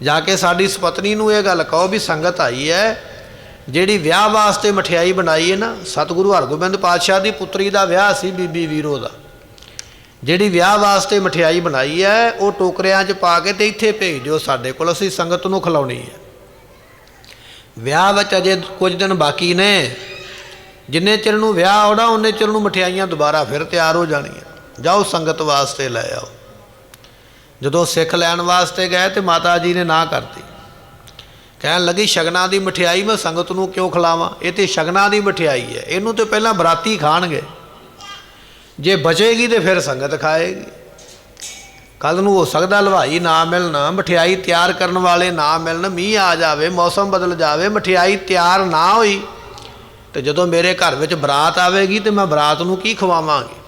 ਜਾ ਕੇ ਸਾਡੀ ਸਪਤਨੀ ਨੂੰ ਇਹ ਗੱਲ ਕਹੋ ਵੀ ਸੰਗਤ ਆਈ ਹੈ, ਜਿਹੜੀ ਵਿਆਹ ਵਾਸਤੇ ਮਠਿਆਈ ਬਣਾਈ ਹੈ ਨਾ, ਸਤਿਗੁਰੂ ਹਰਗੋਬਿੰਦ ਪਾਤਸ਼ਾਹ ਦੀ ਪੁੱਤਰੀ ਦਾ ਵਿਆਹ ਸੀ ਬੀਬੀ ਵੀਰੋ ਦਾ, ਜਿਹੜੀ ਵਿਆਹ ਵਾਸਤੇ ਮਠਿਆਈ ਬਣਾਈ ਹੈ ਉਹ ਟੋਕਰਿਆਂ 'ਚ ਪਾ ਕੇ ਤੇ ਇੱਥੇ ਭੇਜ ਦਿਓ ਸਾਡੇ ਕੋਲ, ਅਸੀਂ ਸੰਗਤ ਨੂੰ ਖਿਲਾਉਣੀ ਹੈ। ਵਿਆਹ ਵਿੱਚ ਅਜੇ ਕੁਝ ਦਿਨ ਬਾਕੀ ਨੇ, ਜਿੰਨੇ ਚਿਰ ਨੂੰ ਵਿਆਹ ਆਉਣਾ ਉਹਨੇ ਚਿਰ ਨੂੰ ਮਠਿਆਈਆਂ ਦੁਬਾਰਾ ਫਿਰ ਤਿਆਰ ਹੋ ਜਾਣੀਆਂ, ਜਾਓ ਸੰਗਤ ਵਾਸਤੇ ਲੈ ਆਓ। ਜਦੋਂ ਸਿੱਖ ਲੈਣ ਵਾਸਤੇ ਗਏ ਤੇ ਮਾਤਾ ਜੀ ਨੇ ਨਾ ਕਰਤੀ, ਕਹਿਣ ਲੱਗੀ ਸ਼ਗਨਾਂ ਦੀ ਮਠਿਆਈ ਮੈਂ ਸੰਗਤ ਨੂੰ ਕਿਉਂ ਖਿਲਾਵਾਂ, ਇਹ ਤੇ ਸ਼ਗਨਾਂ ਦੀ ਮਠਿਆਈ ਹੈ, ਇਹਨੂੰ ਤੇ ਪਹਿਲਾਂ ਬਰਾਤੀ ਖਾਣਗੇ, ਜੇ ਬਚੇਗੀ ਤੇ ਫਿਰ ਸੰਗਤ ਖਾਏਗੀ। ਕੱਲ ਨੂੰ ਹੋ ਸਕਦਾ ਹਲਵਾਈ ਨਾ ਮਿਲਣ, ਮਠਿਆਈ ਤਿਆਰ ਕਰਨ ਵਾਲੇ ਨਾ ਮਿਲਣ, ਮੀਂਹ ਆ ਜਾਵੇ, ਮੌਸਮ ਬਦਲ ਜਾਵੇ, ਮਠਿਆਈ ਤਿਆਰ ਨਾ ਹੋਈ ਤੇ ਜਦੋਂ ਮੇਰੇ ਘਰ ਵਿੱਚ ਬਰਾਤ ਆਵੇਗੀ ਤੇ ਮੈਂ ਬਰਾਤ ਨੂੰ ਕੀ ਖਵਾਵਾਂਗੀ।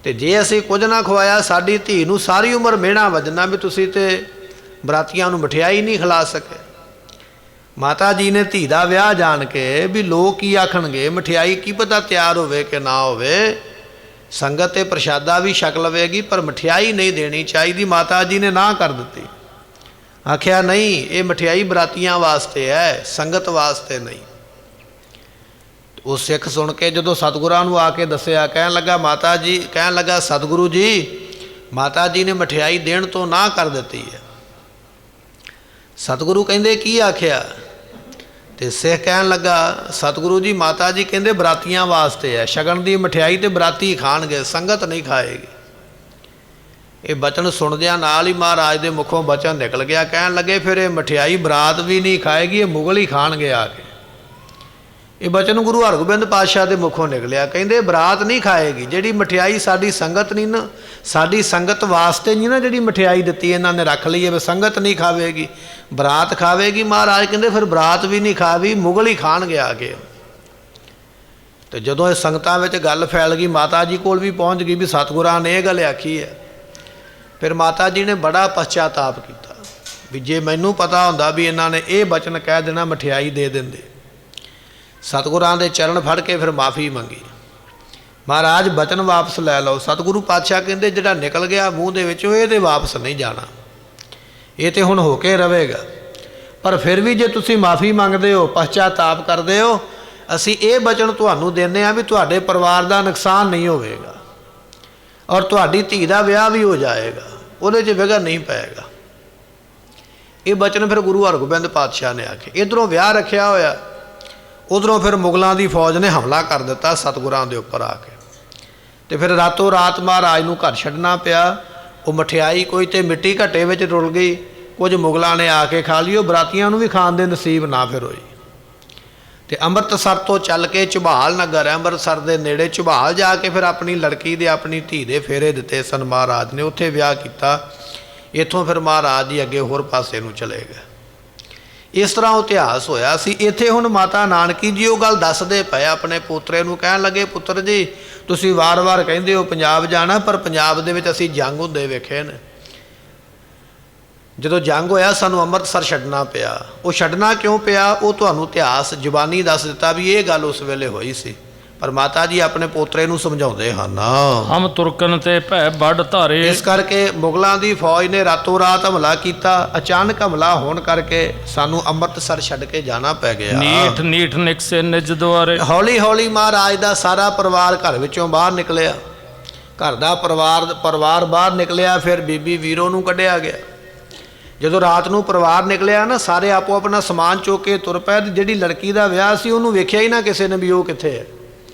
ਤੇ ਜੇ ਅਸੀਂ ਕੁਝ ਨਾ ਖਵਾਇਆ, ਸਾਡੀ ਧੀ ਨੂੰ ਸਾਰੀ ਉਮਰ ਮਿਹਣਾ ਵੱਜਣਾ ਵੀ ਤੁਸੀਂ ਤੇ ਬਰਾਤੀਆਂ ਨੂੰ ਮਠਿਆਈ ਨਹੀਂ ਖਿਲਾ ਸਕੇ। ਮਾਤਾ ਜੀ ਨੇ ਧੀ ਦਾ ਵਿਆਹ ਜਾਣ ਕੇ ਵੀ ਲੋਕ ਕੀ ਆਖਣਗੇ, ਮਠਿਆਈ ਕੀ ਪਤਾ ਤਿਆਰ ਹੋਵੇ ਕਿ ਨਾ ਹੋਵੇ, ਸੰਗਤ ਤੇ ਪ੍ਰਸ਼ਾਦਾ ਵੀ ਛਕ ਲਵੇਗੀ ਪਰ ਮਠਿਆਈ ਨਹੀਂ ਦੇਣੀ ਚਾਹੀਦੀ। ਮਾਤਾ ਜੀ ਨੇ ਨਾ ਕਰ ਦਿੱਤੀ, ਆਖਿਆ ਨਹੀਂ ਇਹ ਮਠਿਆਈ ਬਰਾਤੀਆਂ ਵਾਸਤੇ ਹੈ, ਸੰਗਤ ਵਾਸਤੇ ਨਹੀਂ। ਉਹ ਸਿੱਖ ਸੁਣ ਕੇ ਜਦੋਂ ਸਤਿਗੁਰਾਂ ਨੂੰ ਆ ਕੇ ਦੱਸਿਆ, ਕਹਿਣ ਲੱਗਾ ਮਾਤਾ ਜੀ, ਕਹਿਣ ਲੱਗਾ ਸਤਿਗੁਰੂ ਜੀ ਮਾਤਾ ਜੀ ਨੇ ਮਠਿਆਈ ਦੇਣ ਤੋਂ ਨਾ ਕਰ ਦਿੱਤੀ ਹੈ। ਸਤਿਗੁਰੂ ਕਹਿੰਦੇ ਕੀ ਆਖਿਆ? ਤੇ ਸਿੱਖ ਕਹਿਣ ਲੱਗਾ ਸਤਿਗੁਰੂ ਜੀ ਮਾਤਾ ਜੀ ਕਹਿੰਦੇ ਬਰਾਤੀਆਂ ਵਾਸਤੇ ਹੈ, ਸ਼ਗਨ ਦੀ ਮਠਿਆਈ ਤੇ ਬਰਾਤੀ ਖਾਣਗੇ, ਸੰਗਤ ਨਹੀਂ ਖਾਏਗੀ। ਇਹ ਬਚਨ ਸੁਣਦਿਆਂ ਨਾਲ ਹੀ ਮਹਾਰਾਜ ਦੇ ਮੁਖੋਂ ਬਚਨ ਨਿਕਲ ਗਿਆ। ਕਹਿਣ ਲੱਗੇ ਫਿਰ ਇਹ ਮਠਿਆਈ ਬਰਾਤ ਵੀ ਨਹੀਂ ਖਾਏਗੀ, ਇਹ ਮੁਗਲ ਹੀ ਖਾਣਗੇ ਆ ਕੇ। ਇਹ ਬਚਨ ਗੁਰੂ ਹਰਗੋਬਿੰਦ ਪਾਤਸ਼ਾਹ ਦੇ ਮੁਖੋਂ ਨਿਕਲਿਆ। ਕਹਿੰਦੇ ਬਰਾਤ ਨਹੀਂ ਖਾਏਗੀ, ਜਿਹੜੀ ਮਠਿਆਈ ਸਾਡੀ ਸੰਗਤ ਨਹੀਂ ਨਾ, ਸਾਡੀ ਸੰਗਤ ਵਾਸਤੇ ਨਹੀਂ ਨਾ ਜਿਹੜੀ ਮਠਿਆਈ ਦਿੱਤੀ ਇਹਨਾਂ ਨੇ ਰੱਖ ਲਈ ਹੈ, ਸੰਗਤ ਨਹੀਂ ਖਾਵੇਗੀ, ਬਰਾਤ ਖਾਵੇਗੀ। ਮਹਾਰਾਜ ਕਹਿੰਦੇ ਫਿਰ ਬਰਾਤ ਵੀ ਨਹੀਂ ਖਾਵੀ, ਮੁਗਲ ਹੀ ਖਾਣਗੇ ਆ ਕੇ। ਤੇ ਜਦੋਂ ਇਹ ਸੰਗਤਾਂ ਵਿੱਚ ਗੱਲ ਫੈਲ ਗਈ, ਮਾਤਾ ਜੀ ਕੋਲ ਵੀ ਪਹੁੰਚ ਗਈ ਵੀ ਸਤਿਗੁਰਾਂ ਨੇ ਇਹ ਗੱਲ ਆਖੀ ਹੈ। ਫਿਰ ਮਾਤਾ ਜੀ ਨੇ ਬੜਾ ਪਛਤਾਪ ਕੀਤਾ ਵੀ ਜੇ ਮੈਨੂੰ ਪਤਾ ਹੁੰਦਾ ਵੀ ਇਹਨਾਂ ਨੇ ਇਹ ਬਚਨ ਕਹਿ ਦੇਣਾ, ਮਠਿਆਈ ਦੇ ਦਿੰਦੇ। ਸਤਿਗੁਰਾਂ ਦੇ ਚਰਨ ਫੜ ਕੇ ਫਿਰ ਮਾਫੀ ਮੰਗੀ। ਮਹਾਰਾਜ ਬਚਨ ਵਾਪਸ ਲੈ ਲਓ। ਸਤਿਗੁਰੂ ਪਾਤਸ਼ਾਹ ਕਹਿੰਦੇ ਜਿਹੜਾ ਨਿਕਲ ਗਿਆ ਮੂੰਹ ਦੇ ਵਿੱਚੋਂ ਇਹ ਤੇ ਵਾਪਸ ਨਹੀਂ ਜਾਣਾ, ਇਹ ਤੇ ਹੁਣ ਹੋ ਕੇ ਰਹੇਗਾ। ਪਰ ਫਿਰ ਵੀ ਜੇ ਤੁਸੀਂ ਮਾਫੀ ਮੰਗਦੇ ਹੋ, ਪਛਤਾਪ ਕਰਦੇ ਹੋ, ਅਸੀਂ ਇਹ ਬਚਨ ਤੁਹਾਨੂੰ ਦਿੰਦੇ ਹਾਂ ਵੀ ਤੁਹਾਡੇ ਪਰਿਵਾਰ ਦਾ ਨੁਕਸਾਨ ਨਹੀਂ ਹੋਵੇਗਾ ਔਰ ਤੁਹਾਡੀ ਧੀ ਦਾ ਵਿਆਹ ਵੀ ਹੋ ਜਾਏਗਾ, ਉਹਦੇ 'ਚ ਵਿਘਨ ਨਹੀਂ ਪਏਗਾ। ਇਹ ਬਚਨ ਫਿਰ ਗੁਰੂ ਹਰਗੋਬਿੰਦ ਪਾਤਸ਼ਾਹ ਨੇ ਆਖੇ। ਇੱਧਰੋਂ ਵਿਆਹ ਰੱਖਿਆ ਹੋਇਆ, ਉਧਰੋਂ ਫਿਰ ਮੁਗਲਾਂ ਦੀ ਫੌਜ ਨੇ ਹਮਲਾ ਕਰ ਦਿੱਤਾ ਸਤਿਗੁਰਾਂ ਦੇ ਉੱਪਰ ਆ ਕੇ। ਤੇ ਫਿਰ ਰਾਤੋਂ ਰਾਤ ਮਹਾਰਾਜ ਨੂੰ ਘਰ ਛੱਡਣਾ ਪਿਆ। ਉਹ ਮਠਿਆਈ ਕੋਈ ਤੇ ਮਿੱਟੀ ਘੱਟੇ ਵਿੱਚ ਰੁਲ ਗਈ, ਕੁਝ ਮੁਗਲਾਂ ਨੇ ਆ ਕੇ ਖਾ ਲਈ, ਉਹ ਬਰਾਤੀਆਂ ਨੂੰ ਵੀ ਖਾਣ ਦੇ ਨਸੀਬ ਨਾ ਫਿਰ ਹੋਈ। ਤੇ ਅੰਮ੍ਰਿਤਸਰ ਤੋਂ ਚੱਲ ਕੇ ਝਬਾਲ ਨਗਰ ਹੈ, ਅੰਮ੍ਰਿਤਸਰ ਦੇ ਨੇੜੇ ਝਬਾਲ ਜਾ ਕੇ ਫਿਰ ਆਪਣੀ ਲੜਕੀ ਦੇ ਆਪਣੀ ਧੀ ਦੇ ਫੇਰੇ ਦਿੱਤੇ ਸਨ ਮਹਾਰਾਜ ਨੇ, ਉੱਥੇ ਵਿਆਹ ਕੀਤਾ। ਇੱਥੋਂ ਫਿਰ ਮਹਾਰਾਜ ਜੀ ਅੱਗੇ ਹੋਰ ਪਾਸੇ ਨੂੰ ਚਲੇ ਗਏ। ਇਸ ਤਰ੍ਹਾਂ ਉਹ ਇਤਿਹਾਸ ਹੋਇਆ ਸੀ। ਇੱਥੇ ਹੁਣ ਮਾਤਾ ਨਾਨਕੀ ਜੀ ਉਹ ਗੱਲ ਦੱਸਦੇ ਪਏ ਆਪਣੇ ਪੋਤਰੇ ਨੂੰ। ਕਹਿਣ ਲੱਗੇ ਪੁੱਤਰ ਜੀ ਤੁਸੀਂ ਵਾਰ-ਵਾਰ ਕਹਿੰਦੇ ਹੋ ਪੰਜਾਬ ਜਾਣਾ, ਪਰ ਪੰਜਾਬ ਦੇ ਵਿੱਚ ਅਸੀਂ ਜੰਗ ਹੁੰਦੇ ਵੇਖੇ ਨੇ। ਜਦੋਂ ਜੰਗ ਹੋਇਆ ਸਾਨੂੰ ਅੰਮ੍ਰਿਤਸਰ ਛੱਡਣਾ ਪਿਆ। ਉਹ ਛੱਡਣਾ ਕਿਉਂ ਪਿਆ ਉਹ ਤੁਹਾਨੂੰ ਇਤਿਹਾਸ ਜ਼ੁਬਾਨੀ ਦੱਸ ਦਿੱਤਾ ਵੀ ਇਹ ਗੱਲ ਉਸ ਵੇਲੇ ਹੋਈ ਸੀ। ਪਰ ਮਾਤਾ ਜੀ ਆਪਣੇ ਪੋਤਰੇ ਨੂੰ ਸਮਝਾਉਂਦੇ ਹਨ, ਹਮ ਤੁਰਕਨ ਤੇ ਭੈ ਵੱਡ ਧਾਰੇ। ਇਸ ਕਰਕੇ ਮੁਗਲਾਂ ਦੀ ਫੌਜ ਨੇ ਰਾਤੋਂ ਰਾਤ ਹਮਲਾ ਕੀਤਾ। ਅਚਾਨਕ ਹਮਲਾ ਹੋਣ ਕਰਕੇ ਸਾਨੂੰ ਅੰਮ੍ਰਿਤਸਰ ਛੱਡ ਕੇ ਜਾਣਾ ਪੈ ਗਿਆ। ਨੀਠ ਨੀਠ ਨਿਕਸੇ ਨਿਜ ਦੁਆਰੇ। ਹੌਲੀ ਹੌਲੀ ਮਹਾਰਾਜ ਦਾ ਸਾਰਾ ਪਰਿਵਾਰ ਘਰ ਵਿੱਚੋਂ ਬਾਹਰ ਨਿਕਲਿਆ। ਘਰ ਦਾ ਪਰਿਵਾਰ ਬਾਹਰ ਨਿਕਲਿਆ। ਫਿਰ ਬੀਬੀ ਵੀਰੋ ਨੂੰ ਕੱਢਿਆ ਗਿਆ। ਜਦੋਂ ਰਾਤ ਨੂੰ ਪਰਿਵਾਰ ਨਿਕਲਿਆ ਨਾ, ਸਾਰੇ ਆਪੋ ਆਪਣਾ ਸਮਾਨ ਚੁੱਕ ਕੇ ਤੁਰ ਪਏ। ਜਿਹੜੀ ਲੜਕੀ ਦਾ ਵਿਆਹ ਸੀ ਉਹਨੂੰ ਵੇਖਿਆ ਹੀ ਨਾ ਕਿਸੇ ਨੇ ਵੀ ਉਹ ਕਿੱਥੇ ਹੈ।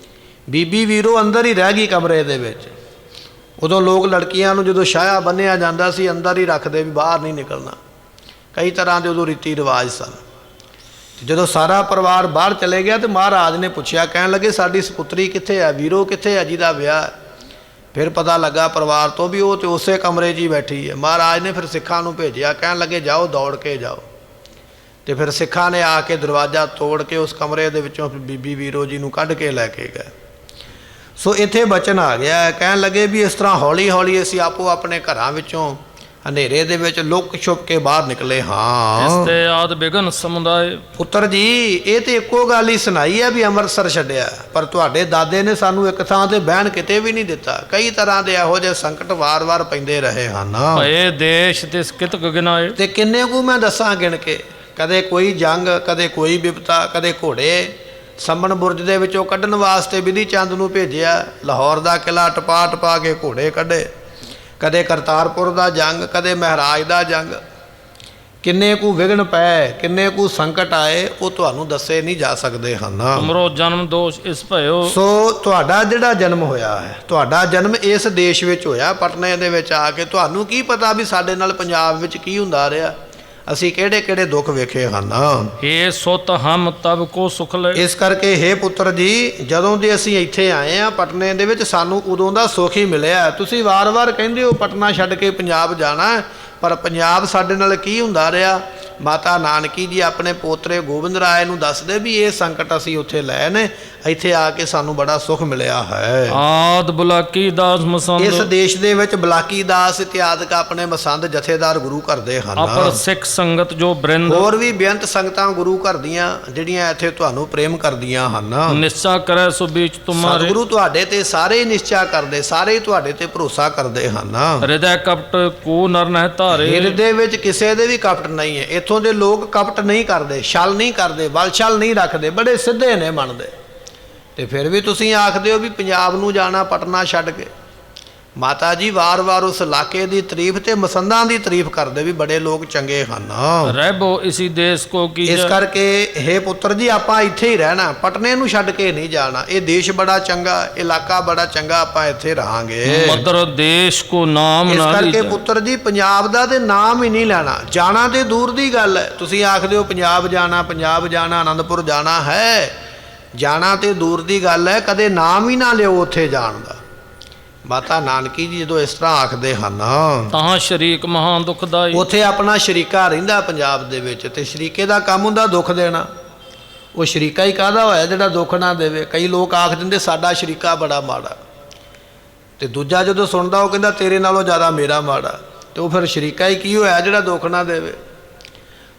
ਬੀਬੀ ਵੀਰੋ ਅੰਦਰ ਹੀ ਰਹਿ ਗਈ ਕਮਰੇ ਦੇ ਵਿੱਚ। ਉਦੋਂ ਲੋਕ ਲੜਕੀਆਂ ਨੂੰ ਜਦੋਂ ਸ਼ਾਇਆ ਬੰਨਿਆ ਜਾਂਦਾ ਸੀ ਅੰਦਰ ਹੀ ਰੱਖਦੇ ਵੀ ਬਾਹਰ ਨਹੀਂ ਨਿਕਲਣਾ। ਕਈ ਤਰ੍ਹਾਂ ਦੇ ਉਦੋਂ ਰੀਤੀ ਰਿਵਾਜ ਸਨ। ਜਦੋਂ ਸਾਰਾ ਪਰਿਵਾਰ ਬਾਹਰ ਚਲੇ ਗਿਆ ਤੇ ਮਹਾਰਾਜ ਨੇ ਪੁੱਛਿਆ, ਕਹਿਣ ਲੱਗੇ ਸਾਡੀ ਸਪੁੱਤਰੀ ਕਿੱਥੇ ਹੈ, ਵੀਰੋ ਕਿੱਥੇ ਹੈ ਜਿਹਦਾ ਵਿਆਹ ਹੈ। ਫਿਰ ਪਤਾ ਲੱਗਾ ਪਰਿਵਾਰ ਤੋਂ ਵੀ ਉਹ ਤੇ ਉਸੇ ਕਮਰੇ 'ਚ ਹੀ ਬੈਠੀ ਹੈ। ਮਹਾਰਾਜ ਨੇ ਫਿਰ ਸਿੱਖਾਂ ਨੂੰ ਭੇਜਿਆ, ਕਹਿਣ ਲੱਗੇ ਜਾਓ ਦੌੜ ਕੇ ਜਾਓ। ਤੇ ਫਿਰ ਸਿੱਖਾਂ ਨੇ ਆ ਕੇ ਦਰਵਾਜ਼ਾ ਤੋੜ ਕੇ ਉਸ ਕਮਰੇ ਦੇ ਵਿੱਚੋਂ ਬੀਬੀ ਵੀਰੋ ਜੀ ਨੂੰ ਕੱਢ ਕੇ ਲੈ ਕੇ ਗਏ। ਸੋ ਇੱਥੇ ਬਚਨ ਆ ਗਿਆ। ਕਹਿਣ ਲੱਗੇ ਵੀ ਇਸ ਤਰ੍ਹਾਂ ਹੌਲੀ ਹੌਲੀ ਅਸੀਂ ਆਪੋ ਆਪਣੇ ਘਰਾਂ ਵਿੱਚੋਂ ਹਨੇਰੇ ਦੇ ਵਿੱਚ ਲੁੱਕ ਛੁਪ ਕੇ ਬਾਹਰ ਨਿਕਲੇ ਹਾਂ। ਇਸ ਤੇ ਆਦ ਬਿਗਨ ਸਮੁਦਾਇ। ਪੁੱਤਰ ਜੀ ਇਹ ਤੇ ਇੱਕੋ ਗੱਲ ਹੀ ਸੁਣਾਈ ਹੈ ਵੀ ਅੰਮ੍ਰਿਤਸਰ ਛੱਡਿਆ, ਪਰ ਤੁਹਾਡੇ ਦਾਦੇ ਨੇ ਸਾਨੂੰ ਇੱਕ ਥਾਂ ਤੇ ਬਹਿਣ ਕਿਤੇ ਵੀ ਨਹੀਂ ਦਿੱਤਾ। ਕਈ ਤਰ੍ਹਾਂ ਦੇ ਇਹੋ ਜਿਹੇ ਸੰਕਟ ਵਾਰ-ਵਾਰ ਪੈਂਦੇ ਰਹੇ ਹਨ। ਇਹ ਦੇਸ਼ ਤਿਸ ਕਿਤਕ ਗਿਨਾਏ। ਤੇ ਕਿੰਨੇ ਕੁ ਮੈਂ ਦੱਸਾਂ ਗਿਣ ਕੇ। ਕਦੇ ਕੋਈ ਜੰਗ, ਕਦੇ ਕੋਈ ਵਿਪਤਾ, ਕਦੇ ਘੋੜੇ ਸੰਮਣ ਬੁਰਜ ਦੇ ਵਿੱਚੋਂ ਕੱਢਣ ਵਾਸਤੇ ਬਿਧੀ ਚੰਦ ਨੂੰ ਭੇਜਿਆ। ਲਾਹੌਰ ਦਾ ਕਿਲ੍ਹਾ ਟਪਾ ਕੇ ਘੋੜੇ ਕੱਢੇ। ਕਦੇ ਕਰਤਾਰਪੁਰ ਦਾ ਜੰਗ, ਕਦੇ ਮਹਾਰਾਜ ਦਾ ਜੰਗ। ਕਿੰਨੇ ਕੁ ਵਿਘਨ ਪਏ, ਕਿੰਨੇ ਕੁ ਸੰਕਟ ਆਏ, ਉਹ ਤੁਹਾਨੂੰ ਦੱਸੇ ਨਹੀਂ ਜਾ ਸਕਦੇ ਹਨ। ਤੁਮਰੋ ਜਨਮ ਦੋਸ਼ ਇਸ ਭਇਓ। ਸੋ ਤੁਹਾਡਾ ਜਿਹੜਾ ਜਨਮ ਹੋਇਆ ਹੈ, ਤੁਹਾਡਾ ਜਨਮ ਇਸ ਦੇਸ਼ ਵਿੱਚ ਹੋਇਆ, ਪਟਨੇ ਦੇ ਵਿੱਚ ਆ ਕੇ। ਤੁਹਾਨੂੰ ਕੀ ਪਤਾ ਵੀ ਸਾਡੇ ਨਾਲ ਪੰਜਾਬ ਵਿੱਚ ਕੀ ਹੁੰਦਾ ਰਿਹਾ, ਅਸੀਂ ਕਿਹੜੇ ਕਿਹੜੇ ਦੁੱਖ ਵੇਖੇ ਹਨ। ਇਹ ਸੁਤ ਹਮ ਤਬ ਕੋ ਸੁਖ ਲੈ। ਇਸ ਕਰਕੇ ਹੇ ਪੁੱਤਰ ਜੀ ਜਦੋਂ ਦੇ ਅਸੀਂ ਇੱਥੇ ਆਏ ਆ ਪਟਨੇ ਦੇ ਵਿੱਚ, ਸਾਨੂੰ ਉਦੋਂ ਦਾ ਸੁੱਖ ਹੀ ਮਿਲਿਆ। ਤੁਸੀਂ ਵਾਰ-ਵਾਰ ਕਹਿੰਦੇ ਹੋ ਪਟਨਾ ਛੱਡ ਕੇ ਪੰਜਾਬ ਜਾਣਾ, ਪਰ ਪੰਜਾਬ ਸਾਡੇ ਨਾਲ ਕੀ ਹੁੰਦਾ ਰਿਹਾ। ਮਾਤਾ ਨਾਨਕੀ ਜੀ ਆਪਣੇ ਪੋਤਰੇ ਗੋਬਿੰਦ ਰਾਏ ਨੂੰ ਦੱਸਦੇ ਵੀ ਇਹ ਸੰਕਟ ਅਸੀਂ ਉੱਥੇ ਲਏ ਨੇ, ਇੱਥੇ ਆ ਕੇ ਸਾਨੂੰ ਬੜਾ ਸੁੱਖ ਮਿਲਿਆ ਹੈ। ਆਦ ਬੁਲਾਕੀ ਦਾਸ ਮਸੰਦ। ਇਸ ਦੇਸ਼ ਦੇ ਵਿੱਚ ਬੁਲਾਕੀ ਦਾਸ ਇਤਿਆਦਿਕ ਆਪਣੇ ਮਸੰਦ ਜਥੇਦਾਰ ਗੁਰੂ ਘਰ ਦੇ ਹਨ। ਅਪਰ ਸਿੱਖ ਸੰਗਤ ਜੋ ਬ੍ਰਿੰਦ। ਹੋਰ ਵੀ ਬੇਅੰਤ ਸੰਗਤਾਂ ਗੁਰੂ ਘਰ ਦੀਆਂ ਜਿਹੜੀਆਂ ਇੱਥੇ ਤੁਹਾਨੂੰ ਪ੍ਰੇਮ ਕਰਦੀਆਂ ਹਨ। ਨਿਸ਼ਚਾ ਕਰੈ ਸੋ ਵਿੱਚ ਤੁਮਾਰੇ। ਸਤਿਗੁਰੂ ਤੁਹਾਡੇ ਤੇ ਸਾਰੇ ਨਿਸ਼ਚਾ ਕਰਦੇ, ਸਾਰੇ ਤੁਹਾਡੇ ਤੇ ਭਰੋਸਾ ਕਰਦੇ ਹਨ। ਹਿਰਦੈ ਕਪਟ ਕੋ ਨਰ ਨਹਿ ਧਾਰੇ। ਹਿਰਦੇ ਵਿੱਚ ਕਿਸੇ ਦੇ ਵੀ ਕਪਟ ਨਹੀਂ ਹੈ। ਇੱਥੋਂ ਦੇ ਲੋਕ ਕਪਟ ਨਹੀਂ ਕਰਦੇ, ਛਲ ਨਹੀਂ ਕਰਦੇ, ਬਲ ਛਲ ਨਹੀਂ ਰੱਖਦੇ, ਬੜੇ ਸਿੱਧੇ ਨੇ ਮੰਨਦੇ। ਤੇ ਫਿਰ ਵੀ ਤੁਸੀਂ ਆਖਦੇ ਹੋ ਵੀ ਪੰਜਾਬ ਨੂੰ ਜਾਣਾ ਪਟਨਾ ਛੱਡ ਕੇ। ਮਾਤਾ ਜੀ ਵਾਰ-ਵਾਰ ਉਸ ਇਲਾਕੇ ਦੀ ਤਾਰੀਫ ਤੇ ਮਸੰਦਾਂ ਦੀ ਤਾਰੀਫ ਕਰਦੇ ਵੀ ਬੜੇ ਲੋਕ ਚੰਗੇ ਹਨ। ਰਹਿਬੋ ਇਸੀ ਦੇਸ ਕੋ ਕੀ ਇਸ ਕਰਕੇ हे ਪੁੱਤਰ ਜੀ ਆਪਾਂ ਇੱਥੇ ਹੀ ਰਹਿਣਾ, ਪਟਨੇ ਨੂੰ ਛੱਡ ਕੇ ਨਹੀਂ ਜਾਣਾ। ਇਹ ਦੇਸ਼ ਬੜਾ ਚੰਗਾ, ਇਲਾਕਾ ਬੜਾ ਚੰਗਾ, ਆਪਾਂ ਇੱਥੇ ਰਹਾਂਗੇ। ਮਦਰ ਦੇਸ਼ ਕੋ ਨਾਮ ਇਸ ਨਾ ਕਰਕੇ ਲੀਜੈ। ਪੁੱਤਰ ਜੀ ਪੰਜਾਬ ਦਾ ਤੇ ਨਾਮ ਹੀ ਨਹੀਂ ਲੈਣਾ। ਜਾਣਾ ਤੇ ਦੂਰ ਦੀ ਗੱਲ ਹੈ, ਤੁਸੀਂ ਆਖਦੇ ਹੋ ਪੰਜਾਬ ਜਾਣਾ, ਪੰਜਾਬ ਜਾਣਾ, ਆਨੰਦਪੁਰ ਜਾਣਾ ਹੈ, ਜਾਣਾ ਤੇ ਦੂਰ ਦੀ ਗੱਲ ਹੈ, ਕਦੇ ਨਾਮ ਹੀ ਨਾ ਲਿਓ ਉੱਥੇ ਜਾਣ ਦਾ। ਮਾਤਾ ਨਾਨਕੀ ਜੀ ਜਦੋਂ ਇਸ ਤਰ੍ਹਾਂ ਆਖਦੇ ਹਨ ਤਾਂ ਸ਼ਰੀਕ ਮਹਾਂ ਦੁਖਦਾਈ। ਉੱਥੇ ਆਪਣਾ ਸ਼ਰੀਕਾ ਰਹਿੰਦਾ ਪੰਜਾਬ ਦੇ ਵਿੱਚ, ਤੇ ਸ਼ਰੀਕੇ ਦਾ ਕੰਮ ਹੁੰਦਾ ਦੁੱਖ ਦੇਣਾ। ਉਹ ਸ਼ਰੀਕਾ ਹੀ ਕਾਹਦਾ ਹੋਇਆ ਜਿਹੜਾ ਦੁੱਖ ਨਾ ਦੇਵੇ। ਕਈ ਲੋਕ ਆਖ ਦਿੰਦੇ ਸਾਡਾ ਸ਼ਰੀਕਾ ਬੜਾ ਮਾੜਾ, ਤੇ ਦੂਜਾ ਜਦੋਂ ਸੁਣਦਾ ਉਹ ਕਹਿੰਦਾ ਤੇਰੇ ਨਾਲੋਂ ਜ਼ਿਆਦਾ ਮੇਰਾ ਮਾੜਾ, ਤੇ ਉਹ ਫਿਰ ਸ਼ਰੀਕਾ ਹੀ ਕੀ ਹੋਇਆ ਜਿਹੜਾ ਦੁੱਖ ਨਾ ਦੇਵੇ।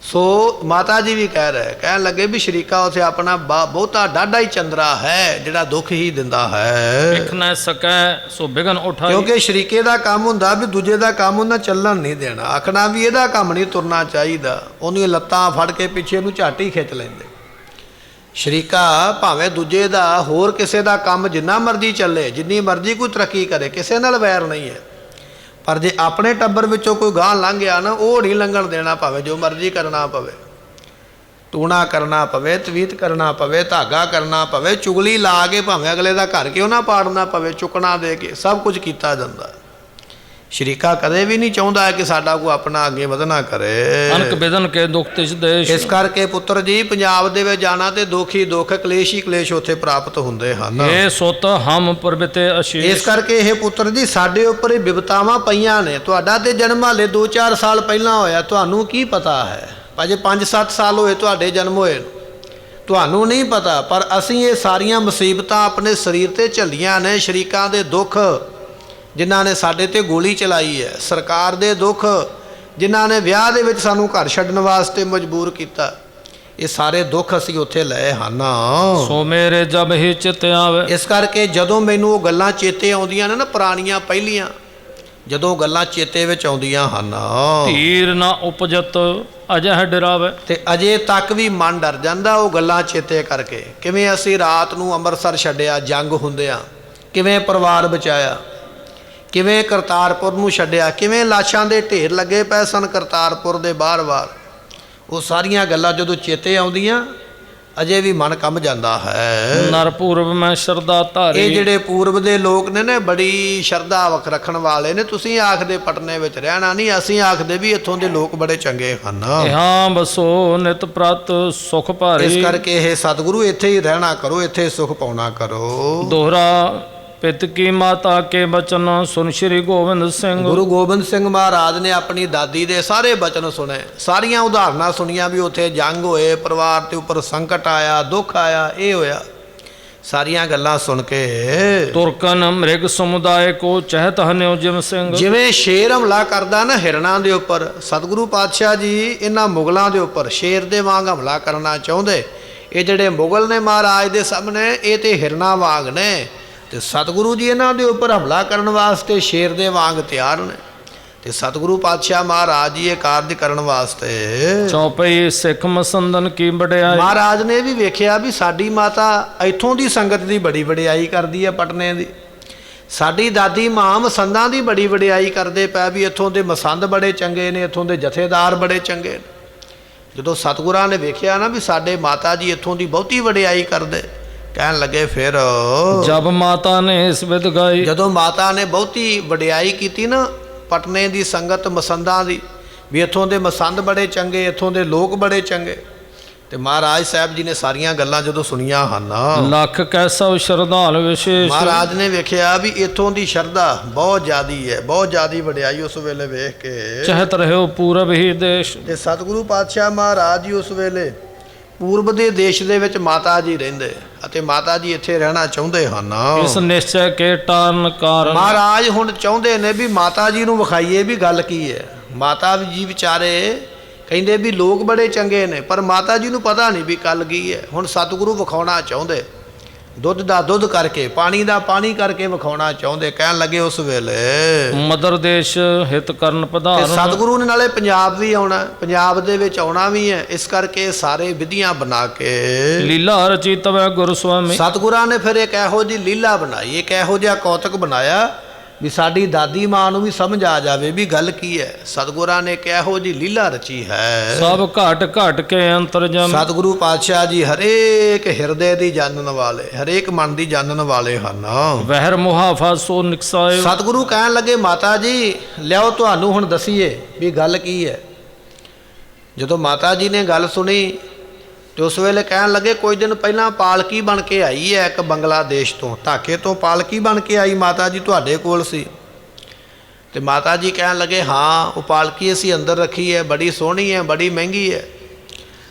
ਸੋ ਮਾਤਾ ਜੀ ਵੀ ਕਹਿਣ ਲੱਗੇ ਵੀ ਸ਼ਰੀਕਾ ਉੱਥੇ ਆਪਣਾ ਬਹੁਤਾ ਡਾਢਾ ਹੀ ਚੰਦਰਾ ਹੈ ਜਿਹੜਾ ਦੁੱਖ ਹੀ ਦਿੰਦਾ ਹੈ। ਵਿਖ ਨਾ ਸਕੈ ਸੋ ਬਿਗਨ ਉਠਾਈ। ਕਿਉਂਕਿ ਸ਼ਰੀਕੇ ਦਾ ਕੰਮ ਹੁੰਦਾ ਵੀ ਦੂਜੇ ਦਾ ਕੰਮ ਉਹਨਾਂ ਚੱਲਣ ਨਹੀਂ ਦੇਣਾ, ਆਖਣਾ ਵੀ ਇਹਦਾ ਕੰਮ ਨਹੀਂ ਤੁਰਨਾ ਚਾਹੀਦਾ, ਉਹਨੂੰ ਲੱਤਾਂ ਫੜ ਕੇ ਪਿੱਛੇ ਨੂੰ ਝੱਟ ਹੀ ਖਿੱਚ ਲੈਂਦੇ। ਸ਼ਰੀਕਾ ਭਾਵੇਂ ਦੂਜੇ ਦਾ ਹੋਰ ਕਿਸੇ ਦਾ ਕੰਮ ਜਿੰਨਾ ਮਰਜ਼ੀ ਚੱਲੇ, ਜਿੰਨੀ ਮਰਜ਼ੀ ਕੋਈ ਤਰੱਕੀ ਕਰੇ, ਕਿਸੇ ਨਾਲ ਵੈਰ ਨਹੀਂ ਹੈ, ਪਰ ਜੇ ਆਪਣੇ ਟੱਬਰ ਵਿੱਚੋਂ ਕੋਈ ਗਾਂਹ ਲੰਘ ਗਿਆ ਨਾ, ਉਹ ਨਹੀਂ ਲੰਘਣ ਦੇਣਾ, ਭਾਵੇਂ ਜੋ ਮਰਜ਼ੀ ਕਰਨਾ ਪਵੇ, ਟੂਣਾ ਕਰਨਾ ਪਵੇ, ਤਵੀਤ ਕਰਨਾ ਪਵੇ, ਧਾਗਾ ਕਰਨਾ ਪਵੇ, ਚੁਗਲੀ ਲਾ ਕੇ ਭਾਵੇਂ ਅਗਲੇ ਦਾ ਘਰ ਕਿਉਂ ਨਾ ਪਾੜਨਾ ਪਵੇ, ਚੁੱਕਣਾ ਦੇ ਕੇ ਸਭ ਕੁਝ ਕੀਤਾ ਜਾਂਦਾ। ਸ਼ਰੀਕਾ ਕਦੇ ਵੀ ਨਹੀਂ ਚਾਹੁੰਦਾ ਕਿ ਸਾਡਾ ਕੋਈ ਆਪਣਾ ਅੱਗੇ ਵਧਣਾ ਕਰੇ। ਅਨਕ ਬਿਦਨ ਕੇ ਦੁਖ ਤਿਸ ਦੇਸ਼। ਇਸ ਕਰਕੇ ਪੁੱਤਰ ਜੀ ਪੰਜਾਬ ਦੇ ਵਿੱਚ ਜਾਣਾ ਤੇ ਦੁੱਖ ਹੀ ਦੁੱਖ, ਕਲੇਸ਼ ਹੀ ਕਲੇਸ਼ ਉੱਥੇ ਪ੍ਰਾਪਤ ਹੁੰਦੇ ਹਨ। ਇਹ ਸੁਤ ਹਮ ਪਰਬਤੇ ਅਸ਼ੀਸ਼। ਇਸ ਕਰਕੇ ਇਹ ਪੁੱਤਰ ਜੀ ਸਾਡੇ ਉੱਪਰ ਹੀ ਬਿਪਤਾਵਾਂ ਪਈਆਂ ਨੇ। ਤੁਹਾਡਾ ਤੇ ਜਨਮ ਹਾਲੇ 2-4 ਸਾਲ ਪਹਿਲਾਂ ਹੋਇਆ, ਤੁਹਾਨੂੰ ਕੀ ਪਤਾ ਹੈ? ਅਜੇ 5-7 ਸਾਲ ਹੋਏ ਤੁਹਾਡੇ ਜਨਮ ਹੋਏ, ਤੁਹਾਨੂੰ ਨਹੀਂ ਪਤਾ। ਪਰ ਅਸੀਂ ਇਹ ਸਾਰੀਆਂ ਮੁਸੀਬਤਾਂ ਆਪਣੇ ਸਰੀਰ ਤੇ ਝੱਲੀਆਂ ਨੇ। ਸ਼ਰੀਕਾਂ ਦੇ ਦੁੱਖ ਜਿਨ੍ਹਾਂ ਨੇ ਸਾਡੇ ਤੇ ਗੋਲੀ ਚਲਾਈ ਹੈ, ਸਰਕਾਰ ਦੇ ਦੁੱਖ ਜਿਨ੍ਹਾਂ ਨੇ ਵਿਆਹ ਦੇ ਵਿੱਚ ਸਾਨੂੰ ਘਰ ਛੱਡਣ ਵਾਸਤੇ ਮਜਬੂਰ ਕੀਤਾ, ਇਹ ਸਾਰੇ ਦੁੱਖ ਅਸੀਂ ਉੱਥੇ ਲਏ ਹਨ। ਸੋ ਮੇਰੇ ਜਬ ਹੀ ਚਿਤ ਆਵੇ। ਇਸ ਕਰਕੇ ਜਦੋਂ ਮੈਨੂੰ ਉਹ ਗੱਲਾਂ ਚੇਤੇ ਆਉਂਦੀਆਂ ਨੇ ਨਾ, ਪੁਰਾਣੀਆਂ ਪਹਿਲੀਆਂ ਜਦੋਂ ਗੱਲਾਂ ਚੇਤੇ ਵਿੱਚ ਆਉਂਦੀਆਂ ਹਨ, ਧੀਰ ਨਾ ਉਪਜਤ ਅਜਹ ਡਰਾਵੇ। ਤੇ ਅਜੇ ਤੱਕ ਵੀ ਮਨ ਡਰ ਜਾਂਦਾ ਉਹ ਗੱਲਾਂ ਚੇਤੇ ਕਰਕੇ। ਕਿਵੇਂ ਅਸੀਂ ਰਾਤ ਨੂੰ ਅੰਮ੍ਰਿਤਸਰ ਛੱਡਿਆ ਜੰਗ ਹੁੰਦਿਆਂ, ਕਿਵੇਂ ਪਰਿਵਾਰ ਬਚਾਇਆ, ਕਿਵੇਂ ਕਰਤਾਰਪੁਰ ਨੂੰ ਛੱਡਿਆ, ਕਿਵੇਂ ਲਾਸ਼ਾਂ ਦੇ ਢੇਰ ਲੱਗੇ ਪਏ ਸਨ ਕਰਤਾਰਪੁਰ ਦੇ ਬਾਹਰ-ਬਾਹਰ। ਉਹ ਸਾਰੀਆਂ ਗੱਲਾਂ ਜਦੋਂ ਚੇਤੇ ਆਉਂਦੀਆਂ ਅਜੇ ਵੀ ਮਨ ਕੰਬ ਜਾਂਦਾ ਹੈ। ਨਰ ਪੂਰਬ ਮੈਂ ਸ਼ਰਧਾ ਧਾਰੀ। ਇਹ ਜਿਹੜੇ ਪੂਰਬ ਦੇ ਲੋਕ ਨੇ ਨਾ, ਬੜੀ ਸ਼ਰਧਾ ਵਖ ਰੱਖਣ ਵਾਲੇ ਨੇ। ਤੁਸੀਂ ਆਖਦੇ ਪਟਨੇ ਵਿੱਚ ਰਹਿਣਾ ਨਹੀਂ, ਅਸੀਂ ਆਖਦੇ ਵੀ ਇੱਥੋਂ ਦੇ ਲੋਕ ਬੜੇ ਚੰਗੇ ਹਨ। ਹਾਂ ਬਸੋ ਨਿਤ ਪ੍ਰਤ ਸੁਖ ਭਾਰੀ। ਇਸ ਕਰਕੇ ਇਹ ਸਤਿਗੁਰੂ ਇੱਥੇ ਹੀ ਰਹਿਣਾ ਕਰੋ, ਇੱਥੇ ਸੁਖ ਪਾਉਣਾ ਕਰੋ। ਦੋਹਰਾ ਪਿਤ ਕੀ ਮਾਤਾ ਕੇ ਬਚਨ ਸੁਨ ਸ਼੍ਰੀ ਗੋਬਿੰਦ ਸਿੰਘ। ਗੁਰੂ ਗੋਬਿੰਦ ਸਿੰਘ ਮਹਾਰਾਜ ਨੇ ਆਪਣੀ ਦਾਦੀ ਦੇ ਸਾਰੇ ਬਚਨ ਸੁਣੇ, ਸਾਰੀਆਂ ਉਦਾਹਰਨਾਂ ਸੁਣੀਆਂ ਵੀ ਉੱਥੇ ਜੰਗ ਹੋਏ, ਪਰਿਵਾਰ ਦੇ ਉੱਪਰ ਸੰਕਟ ਆਇਆ, ਦੁੱਖ ਆਇਆ, ਇਹ ਹੋਇਆ। ਸਾਰੀਆਂ ਗੱਲਾਂ ਸੁਣ ਕੇ ਤੁਰਕਨ ਮ੍ਰਿਗ ਸਮੁਦਾਇ ਕੋ ਚਹਿਤ ਹਨਿਓ ਜਿਮ ਸਿੰਘ। ਜਿਵੇਂ ਸ਼ੇਰ ਹਮਲਾ ਕਰਦਾ ਨਾ ਹਿਰਨਾਂ ਦੇ ਉੱਪਰ, ਸਤਿਗੁਰੂ ਪਾਤਸ਼ਾਹ ਜੀ ਇਹਨਾਂ ਮੁਗਲਾਂ ਦੇ ਉੱਪਰ ਸ਼ੇਰ ਦੇ ਵਾਂਗ ਹਮਲਾ ਕਰਨਾ ਚਾਹੁੰਦੇ। ਇਹ ਜਿਹੜੇ ਮੁਗਲ ਨੇ ਮਹਾਰਾਜ ਦੇ ਸਾਹਮਣੇ, ਇਹ ਤੇ ਹਿਰਨਾਂ ਵਾਂਗ ਨੇ, ਤੇ ਸਤਿਗੁਰੂ ਜੀ ਇਹਨਾਂ ਦੇ ਉੱਪਰ ਹਮਲਾ ਕਰਨ ਵਾਸਤੇ ਸ਼ੇਰ ਦੇ ਵਾਂਗ ਤਿਆਰ ਨੇ। ਤੇ ਸਤਿਗੁਰੂ ਪਾਤਸ਼ਾਹ ਮਹਾਰਾਜ ਜੀ ਇਹ ਕਾਰਜ ਕਰਨ ਵਾਸਤੇ ਚੌਪਈ ਸਿੱਖ ਮਸੰਦਨ ਕੀ ਵਡਿਆਈ। ਮਹਾਰਾਜ ਨੇ ਵੀ ਵੇਖਿਆ ਵੀ ਸਾਡੀ ਮਾਤਾ ਇੱਥੋਂ ਦੀ ਸੰਗਤ ਦੀ ਬੜੀ ਵਡਿਆਈ ਕਰਦੀ ਹੈ, ਪਟਨੇ ਦੀ। ਸਾਡੀ ਦਾਦੀ ਮਾਂ ਮਸੰਦਾਂ ਦੀ ਬੜੀ ਵਡਿਆਈ ਕਰਦੇ ਪਏ ਵੀ ਇੱਥੋਂ ਦੇ ਮਸੰਦ ਬੜੇ ਚੰਗੇ ਨੇ, ਇੱਥੋਂ ਦੇ ਜਥੇਦਾਰ ਬੜੇ ਚੰਗੇ ਨੇ। ਜਦੋਂ ਸਤਿਗੁਰਾਂ ਨੇ ਵੇਖਿਆ ਨਾ ਵੀ ਸਾਡੇ ਮਾਤਾ ਜੀ ਇੱਥੋਂ ਦੀ ਬਹੁਤੀ ਵਡਿਆਈ ਕਰਦੇ, ਕਹਿਣ ਲੱਗੇ ਫਿਰ ਜਬ ਮਾਤਾ ਨੇ ਇਸ ਵਿਦ ਗਾਈ। ਜਦੋਂ ਮਾਤਾ ਨੇ ਬਹੁਤੀ ਵਡਿਆਈ ਕੀਤੀ ਨਾ ਪਟਨੇ ਦੀ ਸੰਗਤ ਮਸੰਦਾਂ ਦੀ, ਵੀ ਇੱਥੋਂ ਦੇ ਮਸੰਦ ਬੜੇ ਚੰਗੇ, ਇੱਥੋਂ ਦੇ ਲੋਕ ਬੜੇ ਚੰਗੇ, ਤੇ ਮਹਾਰਾਜ ਸਾਹਿਬ ਜੀ ਨੇ ਸਾਰੀਆਂ ਗੱਲਾਂ ਜਦੋਂ ਸੁਣੀਆਂ ਹਨ, ਲੱਖ ਕੈਸਾ ਸ਼ਰਧਾਲ ਵਿਸ਼ੇਸ਼। ਮਹਾਰਾਜ ਨੇ ਵੇਖਿਆ ਵੀ ਇੱਥੋਂ ਦੀ ਸ਼ਰਧਾ ਬਹੁਤ ਜ਼ਿਆਦੀ ਹੈ, ਬਹੁਤ ਜ਼ਿਆਦੀ ਵਡਿਆਈ ਉਸ ਵੇਲੇ ਵੇਖ ਕੇ ਚਹਿਤ ਰਹਿਓ ਪੂਰਬ ਹੀ ਦੇਸ਼। ਤੇ ਸਤਿਗੁਰੂ ਪਾਤਸ਼ਾਹ ਮਹਾਰਾਜ ਜੀ ਉਸ ਵੇਲੇ ਪੂਰਬ ਦੇ ਦੇਸ਼ ਦੇ ਵਿੱਚ ਮਾਤਾ ਜੀ ਰਹਿੰਦੇ, ਅਤੇ ਮਾਤਾ ਜੀ ਇੱਥੇ ਰਹਿਣਾ ਚਾਹੁੰਦੇ ਹਨ। ਇਸ ਨਿਸ਼ਚੈ ਕੇ ਟਾਰਨ ਕਾਰਨ। ਮਹਾਰਾਜ ਹੁਣ ਚਾਹੁੰਦੇ ਨੇ ਵੀ ਮਾਤਾ ਜੀ ਨੂੰ ਵਿਖਾਈਏ ਵੀ ਗੱਲ ਕੀ ਹੈ। ਮਾਤਾ ਜੀ ਵਿਚਾਰੇ ਕਹਿੰਦੇ ਵੀ ਲੋਕ ਬੜੇ ਚੰਗੇ ਨੇ, ਪਰ ਮਾਤਾ ਜੀ ਨੂੰ ਪਤਾ ਨਹੀਂ ਵੀ ਕੱਲ ਕੀ ਹੈ। ਹੁਣ ਸਤਿਗੁਰੂ ਵਿਖਾਉਣਾ ਚਾਹੁੰਦੇ, ਦੁੱਧ ਦਾ ਦੁੱਧ ਕਰਕੇ, ਪਾਣੀ ਦਾ ਪਾਣੀ ਕਰਕੇ ਵਿਖਾਉਣਾ ਚਾਹੁੰਦੇ। ਕਹਿਣ ਲੱਗੇ ਉਸ ਵੇਲੇ ਮਦਰ ਦੇਸ਼ ਹਿਤ ਕਰਨ ਪਧਾਰਨ। ਸਤਿਗੁਰੂ ਨੇ ਨਾਲੇ ਪੰਜਾਬ ਵੀ ਆਉਣਾ, ਪੰਜਾਬ ਦੇ ਵਿੱਚ ਆਉਣਾ ਵੀ ਹੈ। ਇਸ ਕਰਕੇ ਸਾਰੇ ਵਿਧੀਆਂ ਬਣਾ ਕੇ ਲੀਲਾ ਰਚੀ ਤਵੈ ਗੁਰ ਸੁਆਮੀ। ਸਤਿਗੁਰਾਂ ਨੇ ਫਿਰ ਇੱਕ ਇਹੋ ਜਿਹੀ ਲੀਲਾ ਬਣਾਈ, ਇੱਕ ਇਹੋ ਜਿਹਾ ਕੌਤਕ ਬਣਾਇਆ ਵੀ ਸਾਡੀ ਦਾਦੀ ਮਾਂ ਨੂੰ ਵੀ ਸਮਝ ਆ ਜਾਵੇ ਵੀ ਗੱਲ ਕੀ ਹੈ। ਸਤਿਗੁਰਾਂ ਨੇ ਕਿਹੋ ਜੀ ਲੀਲਾ ਰਚੀ ਹੈ। ਸਭ ਘਟ ਘਟ ਕੇ ਅੰਤਰਜਮ। ਸਤਿਗੁਰੂ ਪਾਤਸ਼ਾਹ ਜੀ ਹਰੇਕ ਹਿਰਦੇ ਦੀ ਜਾਣਨ ਵਾਲੇ, ਹਰੇਕ ਮਨ ਦੀ ਜਾਣਨ ਵਾਲੇ ਹਨ। ਵਹਿਰ ਮੁਹਾਫਾ ਸੋ ਨਿਕਸਾਇ। ਸਤਿਗੁਰੂ ਕਹਿਣ ਲੱਗੇ ਮਾਤਾ ਜੀ ਲਿਆਓ ਤੁਹਾਨੂੰ ਹੁਣ ਦਸੀਏ ਵੀ ਗੱਲ ਕੀ ਹੈ। ਜਦੋਂ ਮਾਤਾ ਜੀ ਨੇ ਗੱਲ ਸੁਣੀ ਤੇ ਉਸ ਵੇਲੇ ਕਹਿਣ ਲੱਗੇ ਕੁਝ ਦਿਨ ਪਹਿਲਾਂ ਪਾਲਕੀ ਬਣ ਕੇ ਆਈ ਹੈ ਇੱਕ ਬੰਗਲਾਦੇਸ਼ ਤੋਂ, ਢਾਕੇ ਤੋਂ ਪਾਲਕੀ ਬਣ ਕੇ ਆਈ ਮਾਤਾ ਜੀ ਤੁਹਾਡੇ ਕੋਲ ਸੀ। ਤੇ ਮਾਤਾ ਜੀ ਕਹਿਣ ਲੱਗੇ ਹਾਂ ਉਹ ਪਾਲਕੀ ਅਸੀਂ ਅੰਦਰ ਰੱਖੀ ਹੈ, ਬੜੀ ਸੋਹਣੀ ਹੈ, ਬੜੀ ਮਹਿੰਗੀ ਹੈ।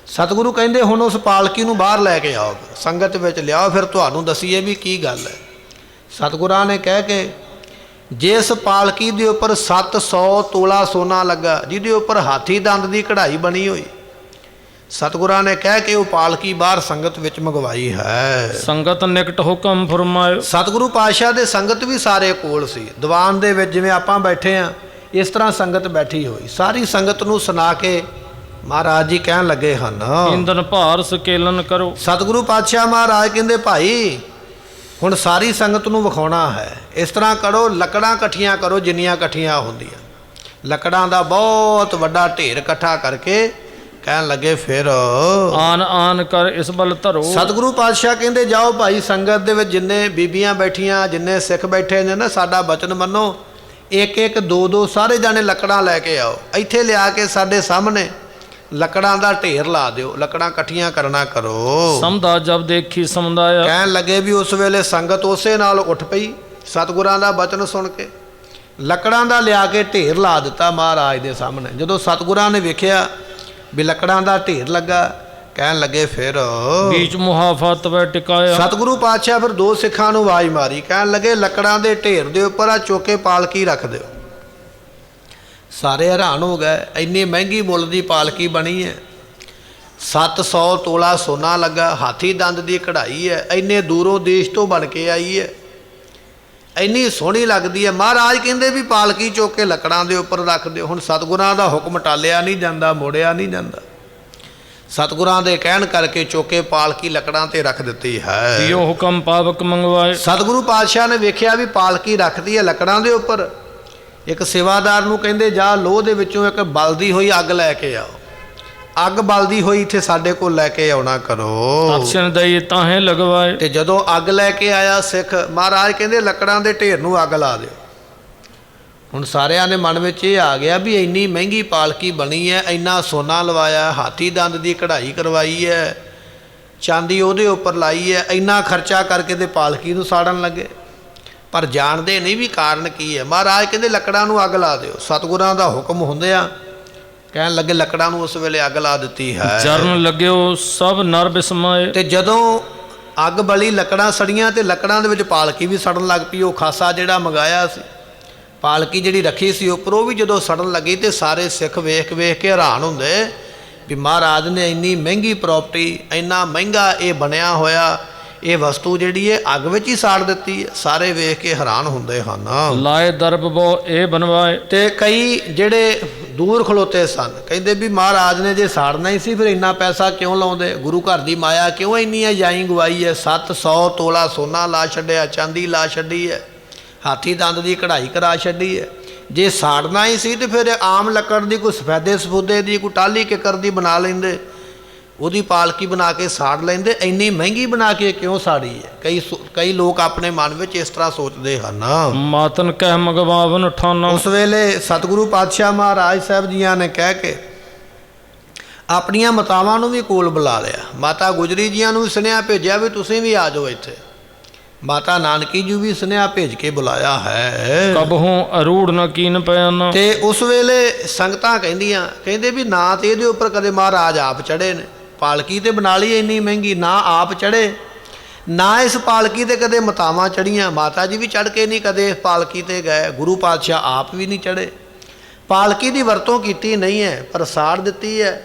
ਸਤਿਗੁਰੂ ਕਹਿੰਦੇ ਹੁਣ ਉਸ ਪਾਲਕੀ ਨੂੰ ਬਾਹਰ ਲੈ ਕੇ ਆਓ, ਸੰਗਤ ਵਿੱਚ ਲਿਆਓ, ਫਿਰ ਤੁਹਾਨੂੰ ਦਸੀਏ ਵੀ ਕੀ ਗੱਲ ਹੈ। ਸਤਿਗੁਰਾਂ ਨੇ ਕਹਿ ਕੇ ਜਿਸ ਪਾਲਕੀ ਦੇ ਉੱਪਰ 700 ਤੋਲਾ ਸੋਨਾ ਲੱਗਾ, ਜਿਹਦੇ ਉੱਪਰ ਹਾਥੀ ਦੰਦ ਦੀ ਕਢਾਈ ਬਣੀ ਹੋਈ, ਸਤਿਗੁਰਾਂ ਨੇ ਕਹਿ ਕੇ ਉਹ ਪਾਲਕੀ ਬਾਹਰ ਸੰਗਤ ਵਿੱਚ ਮੰਗਵਾਈ ਹੈ। ਸੰਗਤ ਨਿਕਟ ਹੁਕਮ ਫਰਮਾਇਓ। ਸਤਿਗੁਰੂ ਪਾਤਸ਼ਾਹ ਦੇ ਸੰਗਤ ਵੀ ਸਾਰੇ ਕੋਲ ਸੀ। ਦੀਵਾਨ ਦੇ ਵਿੱਚ ਜਿਵੇਂ ਆਪਾਂ ਬੈਠੇ ਆ ਇਸ ਤਰ੍ਹਾਂ ਸੰਗਤ ਬੈਠੀ ਹੋਈ, ਸਾਰੀ ਸੰਗਤ ਨੂੰ ਸੁਣਾ ਕੇ ਮਹਾਰਾਜ ਜੀ ਕਹਿਣ ਲੱਗੇ ਹਨ ਇੰਦਨ ਭਾਰ ਸਕੇਲਨ ਕਰੋ। ਸਤਿਗੁਰੂ ਪਾਤਸ਼ਾਹ ਮਹਾਰਾਜ ਕਹਿੰਦੇ ਭਾਈ ਹੁਣ ਸਾਰੀ ਸੰਗਤ ਨੂੰ ਵਿਖਾਉਣਾ ਹੈ। ਇਸ ਤਰ੍ਹਾਂ ਕਰੋ, ਲੱਕੜਾਂ ਇਕੱਠੀਆਂ ਕਰੋ ਜਿੰਨੀਆਂ ਇਕੱਠੀਆਂ ਹੁੰਦੀਆਂ, ਲੱਕੜਾਂ ਦਾ ਬਹੁਤ ਵੱਡਾ ਢੇਰ ਇਕੱਠਾ ਕਰਕੇ ਕਹਿਣ ਲੱਗੇ ਫਿਰ ਆਨ ਆਨ ਕਰ ਇਸ ਬਲ ਧਰੋ। ਸਤਿਗੁਰੂ ਪਾਤਸ਼ਾਹ ਕਹਿੰਦੇ ਜਾਓ ਭਾਈ ਸੰਗਤ ਦੇ ਵਿੱਚ ਜਿੰਨੇ ਬੀਬੀਆਂ ਬੈਠੀਆਂ, ਜਿੰਨੇ ਸਿੱਖ ਬੈਠੇ ਨੇ ਨਾ, ਸਾਡਾ ਬਚਨ ਮੰਨੋ, ਇੱਕ ਇੱਕ ਦੋ ਦੋ ਸਾਰੇ ਜਾਣੇ ਲੱਕੜਾਂ ਲੈ ਕੇ ਆਓ, ਇੱਥੇ ਲਿਆ ਕੇ ਸਾਡੇ ਸਾਹਮਣੇ ਲੱਕੜਾਂ ਦਾ ਢੇਰ ਲਾ ਦਿਓ, ਲੱਕੜਾਂ ਇਕੱਠੀਆਂ ਕਰਨਾ ਕਰੋ। ਸਮਝਾ ਜਬ ਦੇਖੀ ਸਮਝਾਇਆ। ਕਹਿਣ ਲੱਗੇ ਵੀ ਉਸ ਵੇਲੇ ਸੰਗਤ ਉਸੇ ਨਾਲ ਉੱਠ ਪਈ ਸਤਿਗੁਰਾਂ ਦਾ ਬਚਨ ਸੁਣ ਕੇ, ਲੱਕੜਾਂ ਦਾ ਲਿਆ ਕੇ ਢੇਰ ਲਾ ਦਿੱਤਾ ਮਹਾਰਾਜ ਦੇ ਸਾਹਮਣੇ। ਜਦੋਂ ਸਤਿਗੁਰਾਂ ਨੇ ਵੇਖਿਆ ਵੀ ਲੱਕੜਾਂ ਦਾ ਢੇਰ ਲੱਗਾ, ਕਹਿਣ ਲੱਗੇ ਫਿਰ ਬੀਚ ਮੁਹਾਫਾ ਤਵੈ ਟਿਕਾਇਆ। ਸਤਿਗੁਰੂ ਪਾਤਸ਼ਾਹ ਫਿਰ ਦੋ ਸਿੱਖਾਂ ਨੂੰ ਆਵਾਜ਼ ਮਾਰੀ, ਕਹਿਣ ਲੱਗੇ ਲੱਕੜਾਂ ਦੇ ਢੇਰ ਦੇ ਉੱਪਰ ਆ ਚੋਕੇ ਪਾਲਕੀ ਰੱਖ ਦਿਓ। ਸਾਰੇ ਹੈਰਾਨ ਹੋ ਗਏ, ਇੰਨੀ ਮਹਿੰਗੀ ਮੁੱਲ ਦੀ ਪਾਲਕੀ ਬਣੀ ਹੈ, 700 ਤੋਲਾ ਸੋਨਾ ਲੱਗਾ, ਹਾਥੀ ਦੰਦ ਦੀ ਕਢਾਈ ਹੈ, ਇੰਨੇ ਦੂਰੋਂ ਦੇਸ਼ ਤੋਂ ਬਣ ਕੇ ਆਈ ਹੈ, ਇੰਨੀ ਸੋਹਣੀ ਲੱਗਦੀ ਹੈ। ਮਹਾਰਾਜ ਕਹਿੰਦੇ ਵੀ ਪਾਲਕੀ ਚੁੱਕ ਕੇ ਲੱਕੜਾਂ ਦੇ ਉੱਪਰ ਰੱਖ ਦਿਓ। ਹੁਣ ਸਤਿਗੁਰਾਂ ਦਾ ਹੁਕਮ ਟਾਲਿਆ ਨਹੀਂ ਜਾਂਦਾ, ਮੋੜਿਆ ਨਹੀਂ ਜਾਂਦਾ। ਸਤਿਗੁਰਾਂ ਦੇ ਕਹਿਣ ਕਰਕੇ ਚੁੱਕ ਕੇ ਪਾਲਕੀ ਲੱਕੜਾਂ ਤੇ ਰੱਖ ਦਿੱਤੀ ਹੈ। ਇਹੋ ਹੁਕਮ ਪਾਵਕ ਮੰਗਵਾਏ। ਸਤਿਗੁਰੂ ਪਾਤਸ਼ਾਹ ਨੇ ਵੇਖਿਆ ਵੀ ਪਾਲਕੀ ਰੱਖਦੀ ਹੈ ਲੱਕੜਾਂ ਦੇ ਉੱਪਰ। ਇੱਕ ਸੇਵਾਦਾਰ ਨੂੰ ਕਹਿੰਦੇ ਜਾ ਲੋਹ ਦੇ ਵਿੱਚੋਂ ਇੱਕ ਬਲਦੀ ਹੋਈ ਅੱਗ ਲੈ ਕੇ ਆਓ, ਅੱਗ ਬਲਦੀ ਹੋਈ ਇੱਥੇ ਸਾਡੇ ਕੋਲ ਲੈ ਕੇ ਆਉਣਾ ਕਰੋ। ਅਕਸ਼ਨ ਦਈ ਤਾਹੇ ਲਗਵਾਏ। ਤੇ ਜਦੋਂ ਅੱਗ ਲੈ ਕੇ ਆਇਆ ਸਿੱਖ, ਮਹਾਰਾਜ ਕਹਿੰਦੇ ਲੱਕੜਾਂ ਦੇ ਢੇਰ ਨੂੰ ਅੱਗ ਲਾ ਦਿਓ। ਹੁਣ ਸਾਰਿਆਂ ਦੇ ਮਨ ਵਿੱਚ ਇਹ ਆ ਗਿਆ ਵੀ ਇੰਨੀ ਮਹਿੰਗੀ ਪਾਲਕੀ ਬਣੀ ਹੈ, ਇੰਨਾ ਸੋਨਾ ਲਵਾਇਆ, ਹਾਥੀ ਦੰਦ ਦੀ ਕਢਾਈ ਕਰਵਾਈ ਹੈ, ਚਾਂਦੀ ਉਹਦੇ ਉੱਪਰ ਲਾਈ ਹੈ, ਇੰਨਾ ਖਰਚਾ ਕਰਕੇ ਤੇ ਪਾਲਕੀ ਨੂੰ ਸਾੜਨ ਲੱਗੇ। ਪਰ ਜਾਣਦੇ ਨਹੀਂ ਵੀ ਕਾਰਨ ਕੀ ਹੈ। ਮਹਾਰਾਜ ਕਹਿੰਦੇ ਲੱਕੜਾਂ ਨੂੰ ਅੱਗ ਲਾ ਦਿਓ। ਸਤਿਗੁਰਾਂ ਦਾ ਹੁਕਮ ਹੁੰਦਿਆਂ ਕਹਿਣ ਲੱਗੇ ਲੱਕੜਾਂ ਨੂੰ ਉਸ ਵੇਲੇ ਅੱਗ ਲਾ ਦਿੱਤੀ ਹੈ। ਜਰਨ ਲੱਗਿਓ ਸਭ ਨਰ ਬਿਸਮਾਏ। ਤੇ ਜਦੋਂ ਅੱਗ ਬਲੀ, ਲੱਕੜਾਂ ਸੜੀਆਂ ਤੇ ਲੱਕੜਾਂ ਦੇ ਵਿੱਚ ਪਾਲਕੀ ਵੀ ਸੜਨ ਲੱਗ ਪਈ। ਉਹ ਖਾਸਾ ਜਿਹੜਾ ਮੰਗਾਇਆ ਸੀ, ਪਾਲਕੀ ਜਿਹੜੀ ਰੱਖੀ ਸੀ ਉੱਪਰ, ਉਹ ਵੀ ਜਦੋਂ ਸੜਨ ਲੱਗੀ ਤੇ ਸਾਰੇ ਸਿੱਖ ਵੇਖ ਵੇਖ ਕੇ ਹੈਰਾਨ ਹੁੰਦੇ ਵੀ ਮਹਾਰਾਜ ਨੇ ਇੰਨੀ ਮਹਿੰਗੀ ਪ੍ਰਾਪਰਟੀ, ਇੰਨਾ ਮਹਿੰਗਾ ਇਹ ਬਣਿਆ ਹੋਇਆ, ਇਹ ਵਸਤੂ ਜਿਹੜੀ ਹੈ ਅੱਗ ਵਿੱਚ ਹੀ ਸਾੜ ਦਿੱਤੀ ਹੈ। ਸਾਰੇ ਵੇਖ ਕੇ ਹੈਰਾਨ ਹੁੰਦੇ ਹਨ। ਲਾਏ ਦਰਬ ਬੋ ਇਹ ਬਣਵਾਏ। ਤੇ ਕਈ ਜਿਹੜੇ ਦੂਰ ਖਲੋਤੇ ਸਨ ਕਹਿੰਦੇ ਵੀ ਮਹਾਰਾਜ ਨੇ ਜੇ ਸਾੜਨਾ ਹੀ ਸੀ ਫਿਰ ਇੰਨਾ ਪੈਸਾ ਕਿਉਂ ਲਾਉਂਦੇ, ਗੁਰੂ ਘਰ ਦੀ ਮਾਇਆ ਕਿਉਂ ਇੰਨੀ ਹੈ ਜਾਈ ਗਵਾਈ ਹੈ। 700 ਤੋਲਾ ਸੋਨਾ ਲਾ ਛੱਡਿਆ, ਚਾਂਦੀ ਲਾ ਛੱਡੀ ਹੈ, ਹਾਥੀ ਦੰਦ ਦੀ ਕਢਾਈ ਕਰਾ ਛੱਡੀ ਹੈ। ਜੇ ਸਾੜਨਾ ਹੀ ਸੀ ਤੇ ਫਿਰ ਆਮ ਲੱਕੜ ਦੀ ਕੋਈ ਸਫੈਦੇ ਸਫੂਦੇ ਦੀ, ਕੋਈ ਟਾਹਲੀ ਕਿੱਕਰ ਦੀ ਬਣਾ ਲੈਂਦੇ, ਉਹਦੀ ਪਾਲਕੀ ਬਣਾ ਕੇ ਸਾੜ ਲੈਂਦੇ। ਇੰਨੀ ਮਹਿੰਗੀ ਬਣਾ ਕੇ ਕਿਉਂ ਸਾੜੀ ਹੈ। ਕਈ ਲੋਕ ਆਪਣੇ ਮਨ ਵਿੱਚ ਇਸ ਤਰ੍ਹਾਂ ਸੋਚਦੇ ਹਨ। ਮਾਤਨ ਕਹਿ ਮਗਵਾਵਨ ਠਾਨਾ। ਉਸ ਵੇਲੇ ਸਤਿਗੁਰੂ ਪਾਤਸ਼ਾਹ ਮਹਾਰਾਜ ਸਾਹਿਬ ਜੀਆਂ ਨੇ ਕਹਿ ਕੇ ਆਪਣੀਆਂ ਮਾਤਾਵਾਂ ਨੂੰ ਵੀ ਕੋਲ ਬੁਲਾ ਲਿਆ। ਮਾਤਾ ਗੁਜਰੀ ਜੀਆਂ ਨੂੰ ਵੀ ਸੁਨੇਹਾ ਭੇਜਿਆ ਵੀ ਤੁਸੀਂ ਵੀ ਆ ਜਾਓ ਇੱਥੇ। ਮਾਤਾ ਨਾਨਕੀ ਜੀ ਵੀ ਸੁਨੇਹਾ ਭੇਜ ਕੇ ਬੁਲਾਇਆ ਹੈ। ਕਬਹੂ ਅਰੂੜ ਨ ਕੀਨ ਪਿਆਨਾ। ਤੇ ਉਸ ਵੇਲੇ ਸੰਗਤਾਂ ਕਹਿੰਦੇ ਵੀ ਨਾ ਤੇ ਇਹਦੇ ਉੱਪਰ ਕਦੇ ਮਹਾਰਾਜ ਆਪ ਚੜ੍ਹੇ ਨੇ, ਪਾਲਕੀ ਤੇ ਬਣਾ ਲਈ ਇੰਨੀ ਮਹਿੰਗੀ, ਨਾ ਆਪ ਚੜ੍ਹੇ, ਨਾ ਇਸ ਪਾਲਕੀ ਤੇ ਕਦੇ ਮਾਤਾਵਾਂ ਚੜ੍ਹੀਆਂ। ਮਾਤਾ ਜੀ ਵੀ ਚੜ੍ਹ ਕੇ ਨਹੀਂ ਕਦੇ ਇਸ ਪਾਲਕੀ ਤੇ ਗਏ, ਗੁਰੂ ਪਾਤਸ਼ਾਹ ਆਪ ਵੀ ਨਹੀਂ ਚੜ੍ਹੇ, ਪਾਲਕੀ ਦੀ ਵਰਤੋਂ ਕੀਤੀ ਨਹੀਂ ਹੈ ਪਰ ਸਾੜ ਦਿੱਤੀ ਹੈ।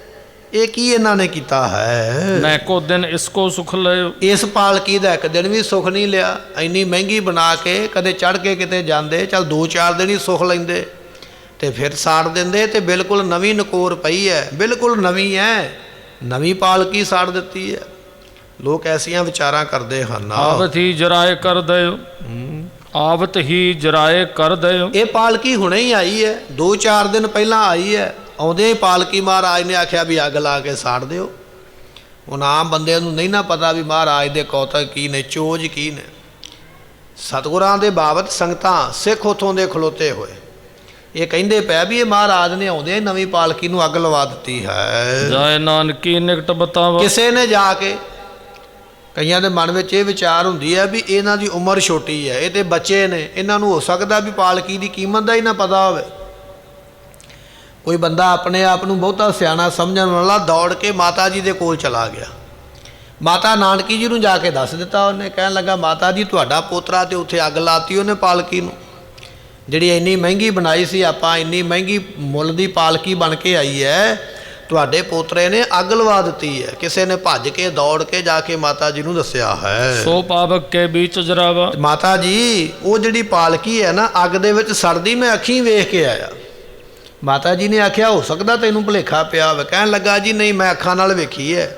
ਇਹ ਕੀ ਇਹਨਾਂ ਨੇ ਕੀਤਾ ਹੈ। ਮੈਂ ਕੋ ਦਿਨ ਇਸ ਕੋ ਸੁਖ ਲਿਓ। ਇਸ ਪਾਲਕੀ ਦਾ ਇੱਕ ਦਿਨ ਵੀ ਸੁੱਖ ਨਹੀਂ ਲਿਆ। ਇੰਨੀ ਮਹਿੰਗੀ ਬਣਾ ਕੇ ਕਦੇ ਚੜ੍ਹ ਕੇ ਕਿਤੇ ਜਾਂਦੇ, ਚੱਲ 2-4 ਦਿਨ ਹੀ ਸੁੱਖ ਲੈਂਦੇ ਤੇ ਫਿਰ ਸਾੜ ਦਿੰਦੇ। ਤੇ ਬਿਲਕੁਲ ਨਵੀਂ ਨਕੋਰ ਪਈ ਹੈ, ਬਿਲਕੁਲ ਨਵੀਂ ਹੈ, ਨਵੀਂ ਪਾਲਕੀ ਸਾੜ ਦਿੱਤੀ ਹੈ। ਲੋਕ ਐਸੀਆਂ ਵਿਚਾਰਾਂ ਕਰਦੇ ਹਨ। ਆਵਥੀ ਜਰਾਏ ਕਰ ਦਿਓ। ਆਵਤ ਹੀ ਜਰਾਏ ਕਰ ਦਿਓ। ਇਹ ਪਾਲਕੀ ਹੁਣੇ ਹੀ ਆਈ ਹੈ, 2-4 ਦਿਨ ਪਹਿਲਾਂ ਆਈ ਹੈ। ਆਉਂਦੇ ਹੀ ਪਾਲਕੀ ਮਹਾਰਾਜ ਨੇ ਆਖਿਆ ਵੀ ਅੱਗ ਲਾ ਕੇ ਸਾੜ ਦਿਓ। ਹੁਣ ਆਮ ਬੰਦੇ ਨੂੰ ਨਹੀਂ ਨਾ ਪਤਾ ਵੀ ਮਹਾਰਾਜ ਦੇ ਕੌਤਕ ਕੀ ਨੇ, ਚੋਜ ਕੀ ਨੇ। ਸਤਿਗੁਰਾਂ ਦੇ ਬਾਬਤ ਸੰਗਤਾਂ ਸਿੱਖ ਉੱਥੋਂ ਦੇ ਖਲੋਤੇ ਹੋਏ, ਇਹ ਕਹਿੰਦੇ ਪਏ ਵੀ ਇਹ ਮਹਾਰਾਜ ਨੇ ਆਉਂਦੇ ਨਵੀਂ ਪਾਲਕੀ ਨੂੰ ਅੱਗ ਲਵਾ ਦਿੱਤੀ ਹੈ। ਜਾਏ ਨਾਨਕੀ ਨਿਕਟ ਬਤਾਵਾ। ਕਿਸੇ ਨੇ ਜਾ ਕੇ, ਕਈਆਂ ਦੇ ਮਨ ਵਿੱਚ ਇਹ ਵਿਚਾਰ ਹੁੰਦੀ ਹੈ ਵੀ ਇਹਨਾਂ ਦੀ ਉਮਰ ਛੋਟੀ ਹੈ, ਇਹ ਤੇ ਬੱਚੇ ਨੇ, ਇਹਨਾਂ ਨੂੰ ਹੋ ਸਕਦਾ ਵੀ ਪਾਲਕੀ ਦੀ ਕੀਮਤ ਦਾ ਹੀ ਨਾ ਪਤਾ ਹੋਵੇ। ਕੋਈ ਬੰਦਾ ਆਪਣੇ ਆਪ ਨੂੰ ਬਹੁਤਾ ਸਿਆਣਾ ਸਮਝਣ ਵਾਲਾ ਦੌੜ ਕੇ ਮਾਤਾ ਜੀ ਦੇ ਕੋਲ ਚਲਾ ਗਿਆ। ਮਾਤਾ ਨਾਨਕੀ ਜੀ ਨੂੰ ਜਾ ਕੇ ਦੱਸ ਦਿੱਤਾ ਉਹਨੇ। ਕਹਿਣ ਲੱਗਾ, ਮਾਤਾ ਜੀ ਤੁਹਾਡਾ ਪੋਤਰਾ ਤੇ ਉੱਥੇ ਅੱਗ ਲਾਤੀ ਉਹਨੇ ਪਾਲਕੀ ਨੂੰ, ਜਿਹੜੀ ਇੰਨੀ ਮਹਿੰਗੀ ਬਣਾਈ ਸੀ ਆਪਾਂ, ਇੰਨੀ ਮਹਿੰਗੀ ਮੁੱਲ ਦੀ ਪਾਲਕੀ ਬਣ ਕੇ ਆਈ ਹੈ, ਤੁਹਾਡੇ ਪੋਤਰੇ ਨੇ ਅੱਗ ਲਵਾ ਦਿੱਤੀ ਹੈ। ਕਿਸੇ ਨੇ ਭੱਜ ਕੇ ਦੌੜ ਕੇ ਜਾ ਕੇ ਮਾਤਾ ਜੀ ਨੂੰ ਦੱਸਿਆ ਹੈ। ਸੋ ਪਾਵਕ ਕੇ ਵਿੱਚ ਜਰਾਵਾ। ਮਾਤਾ ਜੀ ਉਹ ਜਿਹੜੀ ਪਾਲਕੀ ਹੈ ਨਾ ਅੱਗ ਦੇ ਵਿੱਚ ਸੜਦੀ ਮੈਂ ਅੱਖੀਂ ਵੇਖ ਕੇ ਆਇਆ। ਮਾਤਾ ਜੀ ਨੇ ਆਖਿਆ ਹੋ ਸਕਦਾ ਤੈਨੂੰ ਭੁਲੇਖਾ ਪਿਆ ਹੋਵੇ। ਕਹਿਣ ਲੱਗਾ ਜੀ ਨਹੀਂ, ਮੈਂ ਅੱਖਾਂ ਨਾਲ ਵੇਖੀ ਹੈ,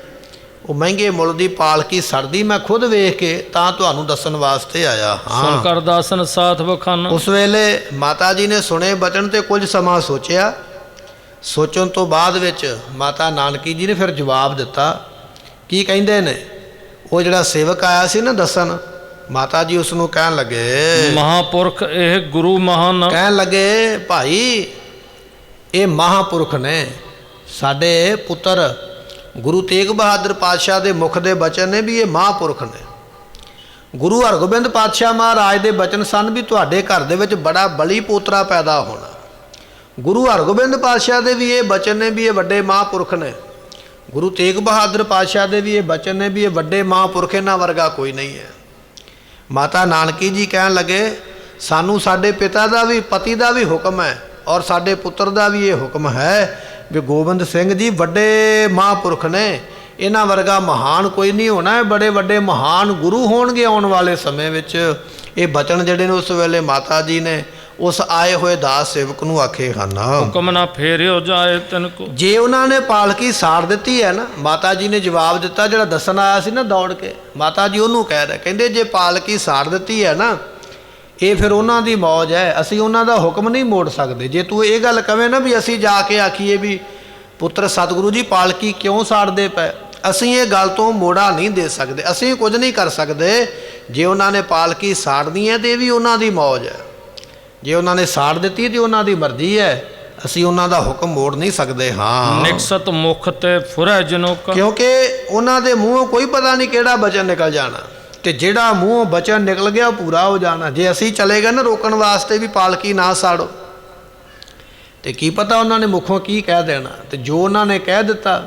ਉਹ ਮਹਿੰਗੇ ਮੁੱਲ ਦੀ ਪਾਲਕੀ ਸੜਦੀ ਮੈਂ ਖੁਦ ਵੇਖ ਕੇ ਤਾਂ ਤੁਹਾਨੂੰ ਦੱਸਣ ਵਾਸਤੇ ਆਇਆ ਸੁਣ ਹਾਂ। ਕਰ ਦਾਸਨ ਸਾਥ ਬਖਾਨਾ। ਉਸ ਵੇਲੇ ਮਾਤਾ ਜੀ ਨੇ ਸੁਣੇ ਬਚਨ ਤੇ ਕੁਝ ਸਮਾਂ ਸੋਚਿਆ। ਸੋਚਣ ਤੋਂ ਬਾਅਦ ਵਿੱਚ ਮਾਤਾ ਨਾਨਕੀ ਜੀ ਨੇ ਫਿਰ ਜਵਾਬ ਦਿੱਤਾ। ਕੀ ਕਹਿੰਦੇ ਨੇ? ਉਹ ਜਿਹੜਾ ਸੇਵਕ ਆਇਆ ਸੀ ਨਾ ਦੱਸਣ, ਮਾਤਾ ਜੀ ਉਸ ਨੂੰ ਕਹਿਣ ਲੱਗੇ, ਮਹਾਪੁਰਖ ਇਹ ਗੁਰੂ ਮਹਾਨ। ਕਹਿਣ ਲੱਗੇ ਭਾਈ ਇਹ ਮਹਾਪੁਰਖ ਨੇ, ਸਾਡੇ ਪੁੱਤਰ ਗੁਰੂ ਤੇਗ ਬਹਾਦਰ ਪਾਤਸ਼ਾਹ ਦੇ ਮੁਖ ਦੇ ਬਚਨ ਨੇ ਵੀ ਇਹ ਮਹਾਪੁਰਖ ਨੇ। ਗੁਰੂ ਹਰਗੋਬਿੰਦ ਪਾਤਸ਼ਾਹ ਮਹਾਰਾਜ ਦੇ ਬਚਨ ਸਨ ਵੀ ਤੁਹਾਡੇ ਘਰ ਦੇ ਵਿੱਚ ਬੜਾ ਬਲੀ ਪੋਤਰਾ ਪੈਦਾ ਹੋਣਾ। ਗੁਰੂ ਹਰਗੋਬਿੰਦ ਪਾਤਸ਼ਾਹ ਦੇ ਵੀ ਇਹ ਬਚਨ ਨੇ ਵੀ ਇਹ ਵੱਡੇ ਮਹਾਪੁਰਖ ਨੇ। ਗੁਰੂ ਤੇਗ ਬਹਾਦਰ ਪਾਤਸ਼ਾਹ ਦੇ ਵੀ ਇਹ ਬਚਨ ਨੇ ਵੀ ਇਹ ਵੱਡੇ ਮਹਾਪੁਰਖ, ਇਹਨਾਂ ਵਰਗਾ ਕੋਈ ਨਹੀਂ ਹੈ। ਮਾਤਾ ਨਾਨਕੀ ਜੀ ਕਹਿਣ ਲੱਗੇ, ਸਾਨੂੰ ਸਾਡੇ ਪਿਤਾ ਦਾ ਵੀ, ਪਤੀ ਦਾ ਵੀ ਹੁਕਮ ਹੈ ਔਰ ਸਾਡੇ ਪੁੱਤਰ ਦਾ ਵੀ ਇਹ ਹੁਕਮ ਹੈ ਵੀ ਗੋਬਿੰਦ ਸਿੰਘ ਜੀ ਵੱਡੇ ਮਹਾਪੁਰਖ ਨੇ, ਇਹਨਾਂ ਵਰਗਾ ਮਹਾਨ ਕੋਈ ਨਹੀਂ ਹੋਣਾ, ਬੜੇ ਵੱਡੇ ਮਹਾਨ ਗੁਰੂ ਹੋਣਗੇ ਆਉਣ ਵਾਲੇ ਸਮੇਂ ਵਿੱਚ। ਇਹ ਬਚਨ ਜਿਹੜੇ ਨੇ ਉਸ ਵੇਲੇ ਮਾਤਾ ਜੀ ਨੇ ਉਸ ਆਏ ਹੋਏ ਦਾਸ ਸੇਵਕ ਨੂੰ ਆਖੇ ਹਨ। ਹੁਕਮ ਨਾ ਫੇਰਿਓ ਜਾਏ ਤਨ ਕੋ। ਜੇ ਉਹਨਾਂ ਨੇ ਪਾਲਕੀ ਸਾੜ ਦਿੱਤੀ ਹੈ ਨਾ, ਮਾਤਾ ਜੀ ਨੇ ਜਵਾਬ ਦਿੱਤਾ, ਜਿਹੜਾ ਦੱਸਣ ਆਇਆ ਸੀ ਨਾ ਦੌੜ ਕੇ, ਮਾਤਾ ਜੀ ਉਹਨੂੰ ਕਹਿ ਰਹੇ, ਕਹਿੰਦੇ ਜੇ ਪਾਲਕੀ ਸਾੜ ਦਿੱਤੀ ਹੈ ਨਾ, ਇਹ ਫਿਰ ਉਹਨਾਂ ਦੀ ਮੌਜ ਹੈ, ਅਸੀਂ ਉਹਨਾਂ ਦਾ ਹੁਕਮ ਨਹੀਂ ਮੋੜ ਸਕਦੇ। ਜੇ ਤੂੰ ਇਹ ਗੱਲ ਕਵੇਂ ਨਾ ਵੀ ਅਸੀਂ ਜਾ ਕੇ ਆਖੀਏ ਵੀ ਪੁੱਤਰ ਸਤਿਗੁਰੂ ਜੀ ਪਾਲਕੀ ਕਿਉਂ ਸਾੜਦੇ ਪਏ, ਅਸੀਂ ਇਹ ਗੱਲ ਤੋਂ ਮੋੜਾ ਨਹੀਂ ਦੇ ਸਕਦੇ, ਅਸੀਂ ਕੁਝ ਨਹੀਂ ਕਰ ਸਕਦੇ। ਜੇ ਉਹਨਾਂ ਨੇ ਪਾਲਕੀ ਸਾੜਨੀ ਹੈ ਤੇ ਇਹ ਵੀ ਉਹਨਾਂ ਦੀ ਮੌਜ ਹੈ, ਜੇ ਉਹਨਾਂ ਨੇ ਸਾੜ ਦਿੱਤੀ ਤੇ ਉਹਨਾਂ ਦੀ ਮਰਜ਼ੀ ਹੈ, ਅਸੀਂ ਉਹਨਾਂ ਦਾ ਹੁਕਮ ਮੋੜ ਨਹੀਂ ਸਕਦੇ। ਹਾਂ, ਨਿਕਸਤ ਮੁਖ ਤੇ ਫੁਰੈ ਜਨੋ ਕਾ। ਕਿਉਂਕਿ ਉਹਨਾਂ ਦੇ ਮੂੰਹੋਂ ਕੋਈ ਪਤਾ ਨਹੀਂ ਕਿਹੜਾ ਬਚਨ ਨਿਕਲ ਜਾਣਾ, ਤੇ ਜਿਹੜਾ ਮੂੰਹੋਂ ਬਚਨ ਨਿਕਲ ਗਿਆ ਉਹ ਪੂਰਾ ਹੋ ਜਾਣਾ। ਜੇ ਅਸੀਂ ਚਲੇ ਗਏ ਨਾ ਰੋਕਣ ਵਾਸਤੇ ਵੀ ਪਾਲਕੀ ਨਾ ਸਾੜੋ, ਤੇ ਕੀ ਪਤਾ ਉਹਨਾਂ ਨੇ ਮੁਖੋਂ ਕੀ ਕਹਿ ਦੇਣਾ, ਤੇ ਜੋ ਉਹਨਾਂ ਨੇ ਕਹਿ ਦਿੱਤਾ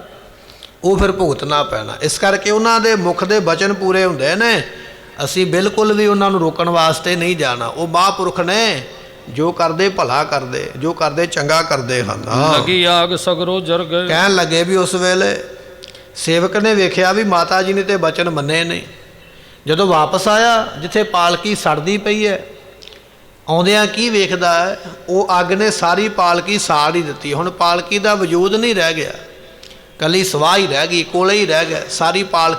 ਉਹ ਫਿਰ ਭੁਗਤਣਾ ਪੈਣਾ। ਇਸ ਕਰਕੇ ਉਹਨਾਂ ਦੇ ਮੁਖ ਦੇ ਬਚਨ ਪੂਰੇ ਹੁੰਦੇ ਨੇ, ਅਸੀਂ ਬਿਲਕੁਲ ਵੀ ਉਹਨਾਂ ਨੂੰ ਰੋਕਣ ਵਾਸਤੇ ਨਹੀਂ ਜਾਣਾ। ਉਹ ਮਹਾਂਪੁਰਖ ਨੇ, ਜੋ ਕਰਦੇ ਭਲਾ ਕਰਦੇ, ਜੋ ਕਰਦੇ ਚੰਗਾ ਕਰਦੇ ਹਨ। ਲਗੀ ਆਗ ਸਗਰੋ ਜਰ ਗਏ। ਕਹਿਣ ਲੱਗੇ ਵੀ ਉਸ ਵੇਲੇ ਸੇਵਕ ਨੇ ਵੇਖਿਆ ਵੀ ਮਾਤਾ ਜੀ ਨੇ ਤੇ ਬਚਨ ਮੰਨੇ ਨਹੀਂ। ਜਦੋਂ ਵਾਪਸ ਆਇਆ ਜਿੱਥੇ ਪਾਲਕੀ ਸੜਦੀ ਪਈ ਹੈ, ਆਉਂਦਿਆਂ ਕੀ ਵੇਖਦਾ ਹੈ, ਉਹ ਅੱਗ ਨੇ ਸਾਰੀ ਪਾਲਕੀ ਸਾੜ ਹੀ ਦਿੱਤੀ। ਹੁਣ ਪਾਲਕੀ ਦਾ ਵਜੂਦ ਨਹੀਂ ਰਹਿ ਗਿਆ, ਕੱਲੀ ਸਵਾਹ ਹੀ ਰਹਿ ਗਈ, ਕੋਲੇ ਹੀ ਰਹਿ ਗਿਆ। ਸਾਰੀ ਪਾਲਕੀ